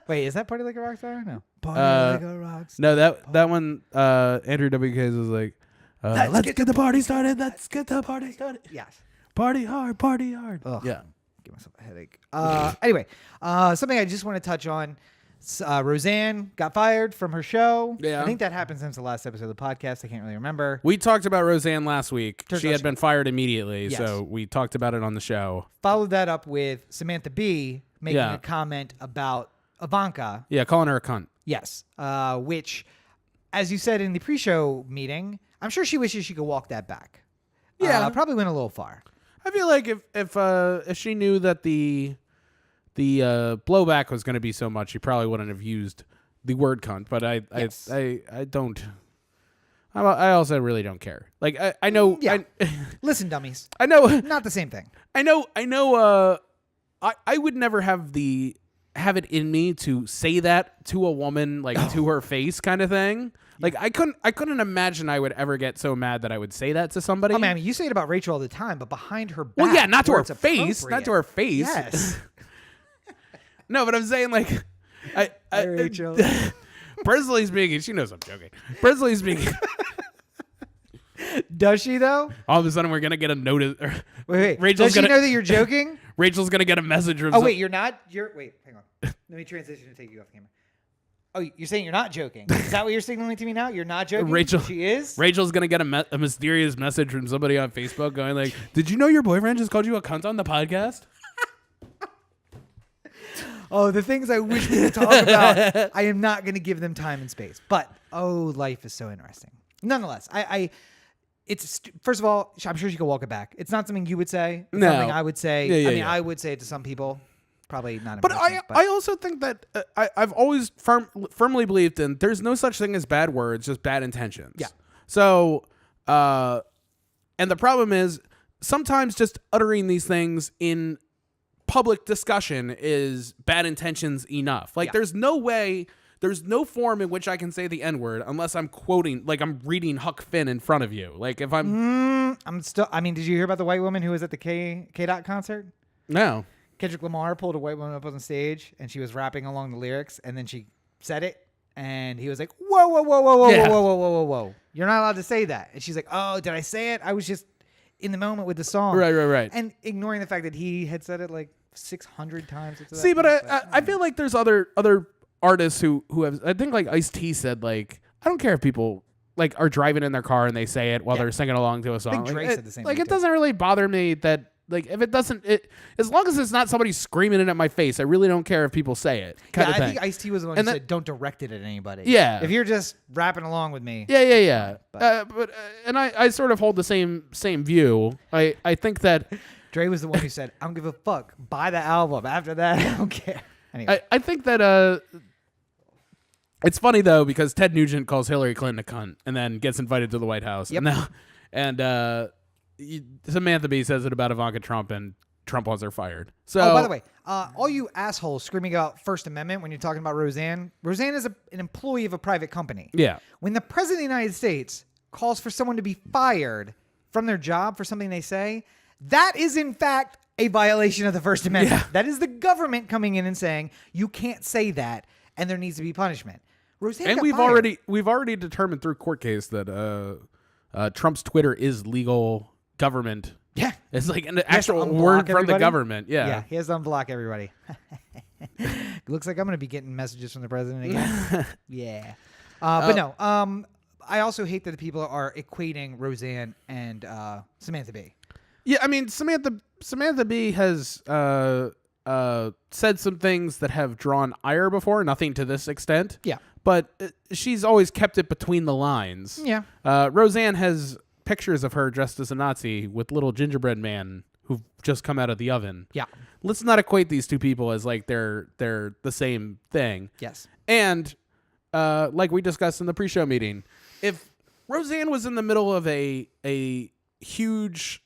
Wait, is that Party Like a Rockstar? No. Party Like a Rockstar. No, that one, Andrew WK was like, Let's get the party started. Let's get the party started. Yes. Party hard, party hard. Ugh. Yeah. Give myself a headache. Anyway, something I just want to touch on. Roseanne got fired from her show. Yeah. I think that happened since the last episode of the podcast. I can't really remember. We talked about Roseanne last week. She had been fired immediately, Yes. so we talked about it on the show. Followed that up with Samantha Bee making a comment about Ivanka. Yeah, calling her a cunt. Yes. Which, as you said in the pre-show meeting, I'm sure she wishes she could walk that back. Yeah. Probably went a little far. I feel like if she knew that the blowback was going to be so much, she probably wouldn't have used the word cunt. But I don't. I also really don't care. Like I know. Yeah. Listen, dummies. I know. Not the same thing. I know. I would never have it in me to say that to a woman, like to her face, kind of thing. Like I couldn't imagine I would ever get so mad that I would say that to somebody. I mean, you say it about Rachel all the time, but behind her back. Well, yeah, not to where her it's face, not to her face. Yes. No, but I'm saying like, Hi, Rachel. personally speaking, she knows I'm joking. Personally speaking, Does she though? all of a sudden we're gonna get a notice. Wait. Rachel's Does she know that you're joking? Rachel's gonna get a message from. Oh wait, you're not. Wait, hang on. Let me transition to take you off camera. Oh, you're saying you're not joking? Is that what you're signaling to me now? You're not joking? Rachel. She is. Rachel's gonna get a mysterious message from somebody on Facebook going like, "Did you know your boyfriend just called you a cunt on the podcast?" Oh, the things I wish we could talk about. I am not going to give them time and space. But life is so interesting. Nonetheless, it's first of all, I'm sure she could walk it back. It's not something you would say. It's something I would say. Yeah. I would say it to some people. Probably not. But I also think that I've always firmly believed in there's no such thing as bad words, just bad intentions. Yeah. So, and the problem is sometimes just uttering these things in public discussion is bad intentions enough. Like there's no form in which I can say the N-word unless I'm quoting, like I'm reading Huck Finn in front of you. Like if I'm did you hear about the white woman who was at the K-Dot concert? No. Kendrick Lamar pulled a white woman up on stage and she was rapping along the lyrics and then she said it and he was like, whoa. You're not allowed to say that. And she's like, oh, did I say it? I was just in the moment with the song. Right. And ignoring the fact that he had said it like 600 times. See, but I feel like there's other artists who have, I think like Ice-T said, like, I don't care if people like are driving in their car and they say it while they're singing along to a song. I think Dre said the same thing it doesn't really bother me that, like, if it doesn't, as long as it's not somebody screaming it at my face, I really don't care if people say it. I think Ice-T was the one who said, don't direct it at anybody. Yeah. If you're just rapping along with me. Yeah. But I sort of hold the same view. I think that Dre was the one who said, I don't give a fuck. Buy the album. After that, I don't care. Anyway. I think that it's funny though because Ted Nugent calls Hillary Clinton a cunt and then gets invited to the White House. Yep. Samantha Bee says it about Ivanka Trump and Trump wants her fired. So, by the way, all you assholes screaming about First Amendment when you're talking about Roseanne is an employee of a private company. Yeah. When the president of the United States calls for someone to be fired from their job for something they say, that is in fact a violation of the First Amendment. Yeah. That is the government coming in and saying you can't say that and there needs to be punishment. Roseanne and got we've fired. already determined through court case that Trump's Twitter is legal government. Yeah. It's like an actual word from the government. Yeah, he has to unblock everybody. Looks like I'm going to be getting messages from the president again. Yeah. But no, I also hate that people are equating Roseanne and Samantha Bee. Yeah, I mean, Samantha Bee has said some things that have drawn ire before, nothing to this extent. Yeah. But she's always kept it between the lines. Yeah. Roseanne has pictures of her dressed as a Nazi with little gingerbread man who've just come out of the oven. Yeah. Let's not equate these two people as like they're the same thing. Yes. And like we discussed in the pre-show meeting, if Roseanne was in the middle of a huge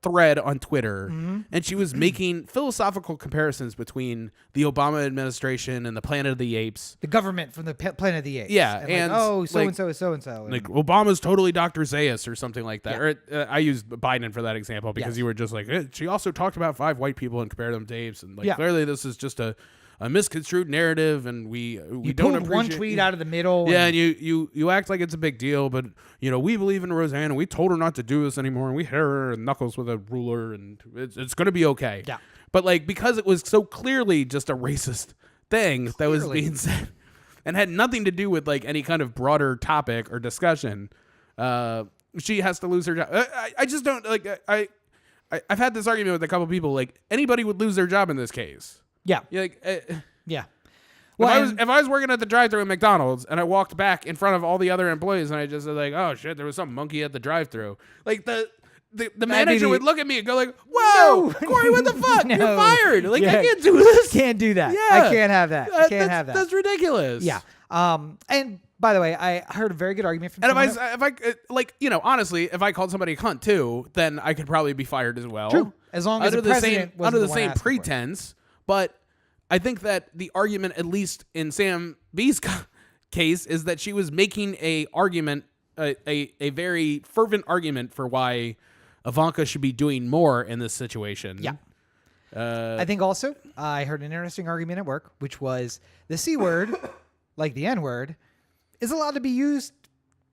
thread on Twitter and she was making philosophical comparisons between the Obama administration and the Planet of the Apes, the government from the Planet of the Apes. Yeah, and like, so and so is so and so. Like Obama's totally Dr. Zaius or something like that. Yeah. Or I used Biden for that example because Yes. you were just like, she also talked about 5 white people and compared them to apes, and like clearly this is just a a misconstrued narrative, and we You don't pulled appreciate one tweet out of the middle. Yeah, and you act like it's a big deal, but we believe in Roseanne, and we told her not to do this anymore, and we hit her in knuckles with a ruler, and it's going to be okay. Yeah. But like, because it was so clearly just a racist thing that was being said, and had nothing to do with like any kind of broader topic or discussion, she has to lose her job. I just don't like. I've had this argument with a couple people. Like, anybody would lose their job in this case. Yeah. You're like, Yeah. Well, if I was working at the drive-thru at McDonald's and I walked back in front of all the other employees and I just said like, oh shit, there was some monkey at the drive-thru, like the manager would look at me and go like, whoa, No. Corey, what the fuck? No. You're fired. Like, Yeah. I can't do this. Can't do that. Yeah. I can't have that. I can't have that. That's ridiculous. Yeah. And by the way, I heard a very good argument from And someone. if I like, honestly, if I called somebody a cunt too, then I could probably be fired as well. True. As long as under the president wasn't under the the one same asking for it. pretense. But I think that the argument, at least in Sam B's case, is that she was making a argument, a very fervent argument for why Ivanka should be doing more in this situation. Yeah. I think also I heard an interesting argument at work, which was the C word, like the N word, is allowed to be used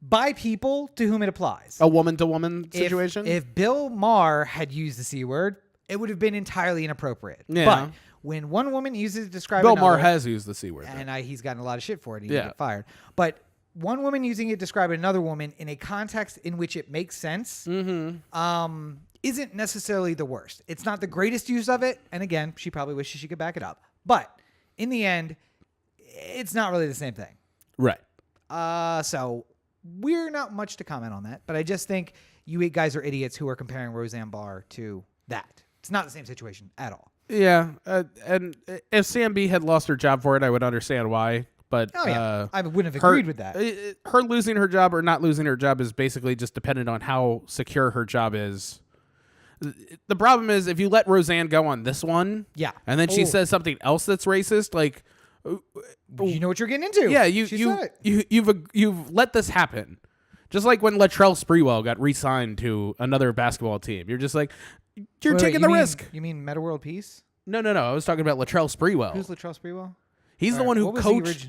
by people to whom it applies. A woman-to-woman situation? If Bill Maher had used the C word, it would have been entirely inappropriate. Yeah. But when one woman uses it to describe Bill another, Maher has used the C word. and he's gotten a lot of shit for it. He Yeah. get fired. But one woman using it to describe another woman in a context in which it makes sense isn't necessarily the worst. It's not the greatest use of it. And again, she probably wishes she could back it up. But in the end, it's not really the same thing. Right. So we're not much to comment on that. But I just think you guys are idiots who are comparing Roseanne Barr to that. It's not the same situation at all. Yeah. And if Sam B had lost her job for it, I would understand why. But I wouldn't have agreed with that. Her losing her job or not losing her job is basically just dependent on how secure her job is. The problem is if you let Roseanne go on this one, and then she says something else that's racist, like, you know what you're getting into. yeah, you've let this happen. Just like when Latrell Sprewell got re-signed to another basketball team, you're just like, you're taking the risk. You mean Meta World Peace? No. I was talking about Latrell Sprewell. Who's Latrell Sprewell? He's the one who coached,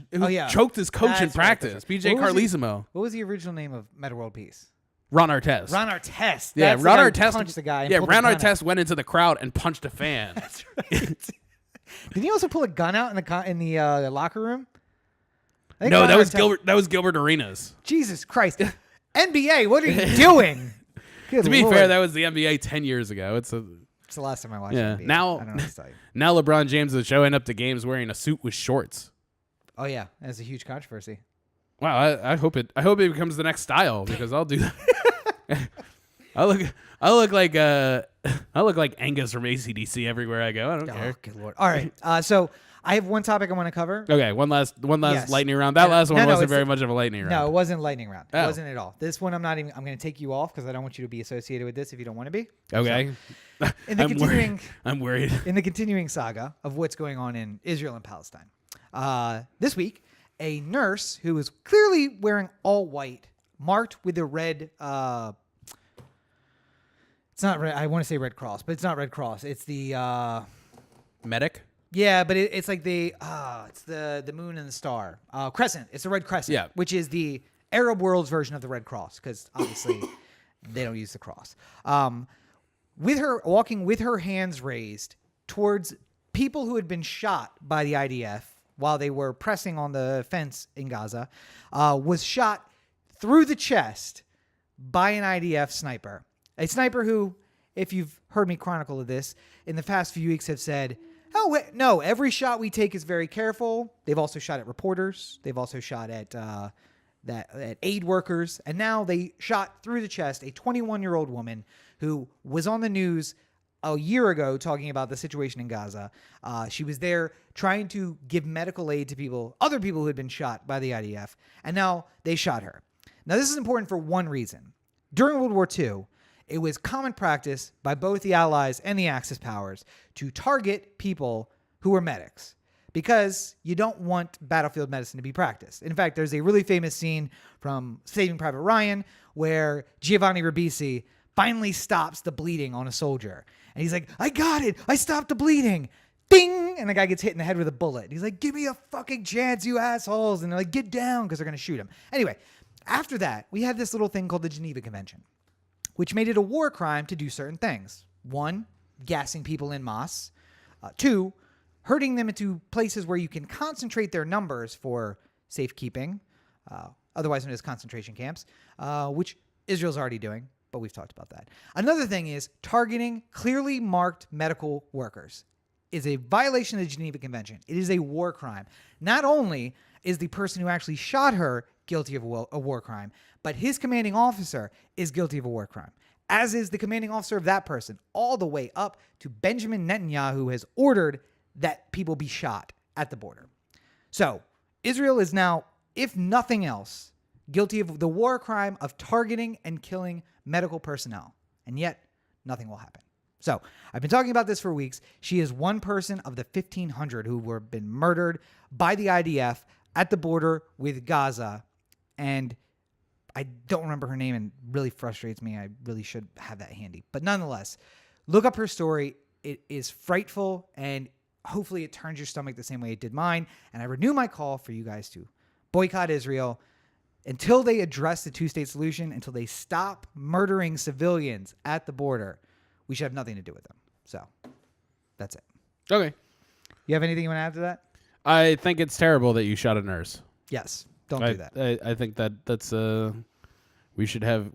choked his coach in practice, BJ Carlesimo. What was the original name of Meta World Peace? Ron Artest. Ron Artest. Yeah, That's Ron the guy who Artest punched the guy. And Yeah, pulled Ron the gun Artest out. went into the crowd and punched a fan. That's right. Did he also pull a gun out in the locker room? I think No, Ron that was Artest- Gilbert. That was Gilbert Arenas. Jesus Christ. NBA, what are you doing? Good To be Lord. fair, that was the NBA 10 years ago. It's the last time I watched Yeah. NBA. Now- I don't know what to tell you. now LeBron James is showing up to games wearing a suit with shorts. Oh yeah, that's a huge controversy. Wow, I hope it becomes the next style because I'll do that. I look like Angus from AC/DC everywhere I go. I don't care. Oh, good Lord. All right. So I have one topic I want to cover. Okay, one last Yes. lightning round. That last one No, wasn't it's- very much of a lightning round. No, it wasn't lightning round. It Oh. wasn't at all. This one I'm going to take you off because I don't want you to be associated with this if you don't want to be. Okay. In the I'm worried. In the continuing saga of what's going on in Israel and Palestine, this week, a nurse who was clearly wearing all white, marked with a red. It's not red. I want to say Red Cross, but it's not Red Cross. It's the Medic? yeah, but it's like it's the moon and the star crescent. It's a red crescent, Yeah. which is the Arab world's version of the Red Cross because obviously they don't use the cross. With her walking with her hands raised towards people who had been shot by the IDF while they were pressing on the fence in Gaza, was shot through the chest by an IDF sniper. A sniper who, if you've heard me chronicle of this, in the past few weeks have said, oh, wait, no, every shot we take is very careful. They've also shot at reporters. They've also shot at aid workers. And now they shot through the chest a 21-year-old woman who was on the news a year ago talking about the situation in Gaza. She was there trying to give medical aid to other people who had been shot by the IDF. And now they shot her. Now, this is important for one reason. During World War II, it was common practice by both the Allies and the Axis powers to target people who were medics because you don't want battlefield medicine to be practiced. In fact, there's a really famous scene from Saving Private Ryan where Giovanni Ribisi finally stops the bleeding on a soldier. And he's like, I got it. I stopped the bleeding. ding, and the guy gets hit in the head with a bullet. He's like, give me a fucking chance, you assholes. And they're like, get down, because they're going to shoot him. Anyway, after that, we had this little thing called the Geneva Convention, which made it a war crime to do certain things. 1, gassing people en masse. 2, herding them into places where you can concentrate their numbers for safekeeping, otherwise known as concentration camps, which Israel's already doing, but we've talked about that. Another thing is targeting clearly marked medical workers is a violation of the Geneva Convention. It is a war crime. Not only is the person who actually shot her guilty of a war crime, but his commanding officer is guilty of a war crime, as is the commanding officer of that person, all the way up to Benjamin Netanyahu, who has ordered that people be shot at the border. So Israel is now, if nothing else, guilty of the war crime of targeting and killing medical personnel. And yet, nothing will happen. So I've been talking about this for weeks. She is one person of the 1,500 who were been murdered by the IDF at the border with Gaza. And I don't remember her name, and really frustrates me. I really should have that handy. But nonetheless, look up her story. It is frightful, and hopefully it turns your stomach the same way it did mine. And I renew my call for you guys to boycott Israel until they address the two-state solution, until they stop murdering civilians at the border. We should have nothing to do with them. So that's it. Okay. You have anything you want to add to that? I think it's terrible that you shot a nurse. Yes. Don't do that. I think that's we should have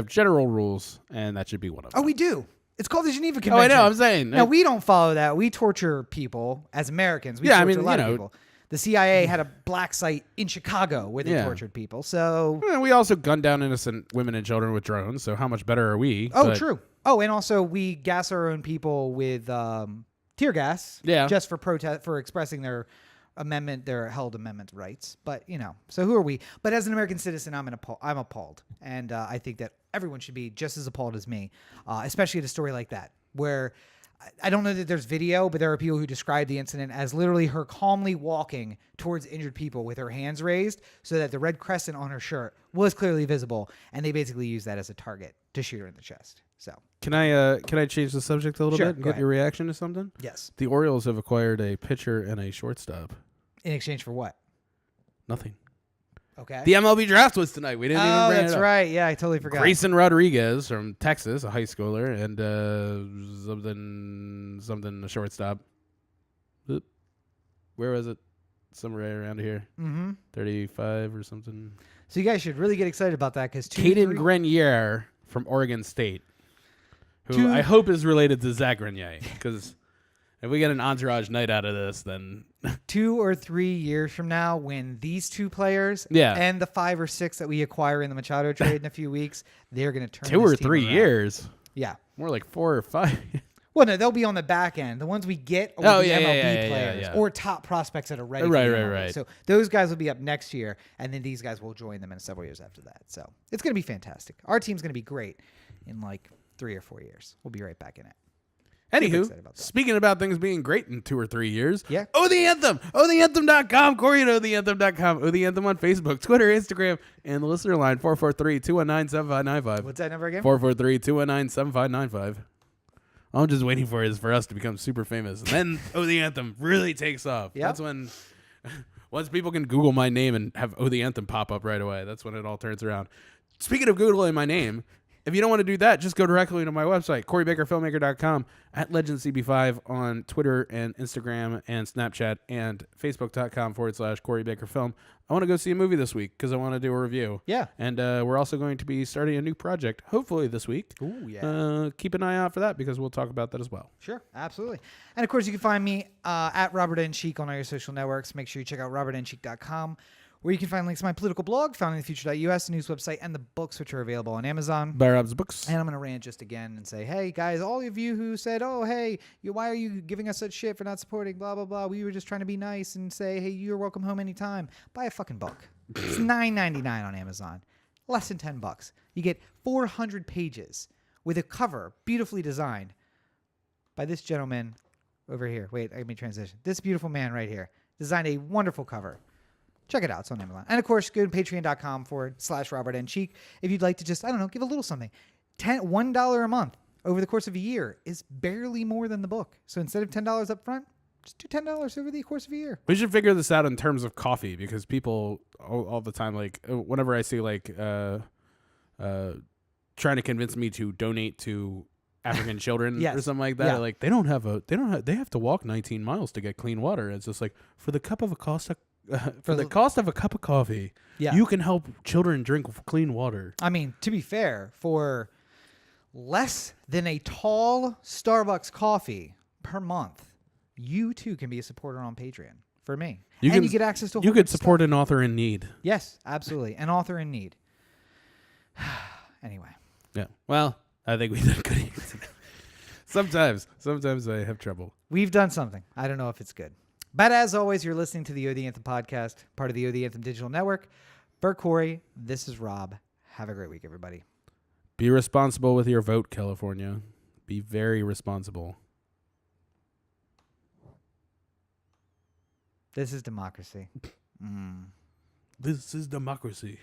general rules, and that should be one of them. Oh, we do. It's called the Geneva Convention. Oh, I know. I'm saying. No, we don't follow that. We torture people as Americans. We torture a lot of people. The CIA had a black site in Chicago where they tortured people. So we also gunned down innocent women and children with drones. So how much better are we? Oh, true. Oh, and also we gas our own people with tear gas. Yeah. Just for protest, for expressing their held amendment rights. But so who are we? But as an American citizen, I'm appalled, and I think that everyone should be just as appalled as me, especially at a story like that where. I don't know that there's video, but there are people who describe the incident as literally her calmly walking towards injured people with her hands raised so that the red crescent on her shirt was clearly visible, and they basically used that as a target to shoot her in the chest. So can I change the subject a little bit and get your reaction to something? Yes. The Orioles have acquired a pitcher and a shortstop. In exchange for what? Nothing. Okay. The MLB draft was tonight. We didn't even bring it up. That's right. Yeah, I totally forgot. Grayson Rodriguez from Texas, a high schooler, and something a shortstop. Where was it? Somewhere around here. 35 or something. So you guys should really get excited about that because Caden Grenier from Oregon State, who I hope is related to Zach Grenier, because if we get an entourage night out of this, then 2 or 3 years from now, when these two players and the 5 or 6 that we acquire in the Machado trade in a few weeks, they're going to turn 2 or this team 3 around. years. Yeah. More like 4 or 5. Well, no, they'll be on the back end. The ones we get are the MLB players or top prospects that are ready. Right. So those guys will be up next year, and then these guys will join them in several years after that. So it's going to be fantastic. Our team's going to be great in like 3 or 4 years. We'll be right back in it. Anywho, speaking about things being great in 2 or 3 years, Oh The Anthem, OTheAnthem.com, Cory at OTheAnthem.com, O The Anthem on Facebook, Twitter, Instagram, and the listener line, 443-219-7595. What's that number again? 443-219-7595. I'm just waiting for us to become super famous, and then The Anthem really takes off. Yep. That's when, once people can Google my name and have The Anthem pop up right away, that's when it all turns around. Speaking of Googling my name, if you don't want to do that, just go directly to my website, CoryBakerFilmmaker.com, at LegendCB5 on Twitter and Instagram and Snapchat, and Facebook.com/CoryBakerFilm. I want to go see a movie this week because I want to do a review. Yeah. And we're also going to be starting a new project, hopefully this week. Ooh, yeah. Keep an eye out for that because we'll talk about that as well. Sure, absolutely. And, of course, you can find me at Robert N. Cheek on all your social networks. Make sure you check out robertncheek.com, where you can find links to my political blog, foundingthefuture.us, the news website, and the books, which are available on Amazon. Buy Rob's books. And I'm going to rant just again and say, hey, guys, all of you who said, oh, hey, why are you giving us such shit for not supporting blah, blah, blah. We were just trying to be nice and say, hey, you're welcome home anytime. Buy a fucking book. It's $9.99 on Amazon. Less than $10. You get 400 pages with a cover beautifully designed by this gentleman over here. Wait, let me transition. This beautiful man right here designed a wonderful cover. Check it out. It's on Amazon. And, of course, go to patreon.com/RobertNCheek if you'd like to just, give a little something. $1 a month over the course of a year is barely more than the book. So instead of $10 up front, Just do $10 over the course of a year. We should figure this out in terms of coffee because people all the time, like whenever I see like trying to convince me to donate to African children Yes. or something like that, Yeah. like they have to walk 19 miles to get clean water. It's just like for the cost of a cup of coffee, Yeah. you can help children drink clean water. I mean, to be fair, for less than a tall Starbucks coffee per month, you too can be a supporter on Patreon for me. You get access to a whole you bunch could of support stuff. an author in need. Yes, absolutely. An author in need. Anyway. Yeah. Well, I think we did good. Sometimes I have trouble. We've done something. I don't know if it's good. But as always, you're listening to the O The Anthem podcast, part of the O The Anthem digital network. For Cory, this is Rob. Have a great week, everybody. Be responsible with your vote, California. Be very responsible. This is democracy. This is democracy.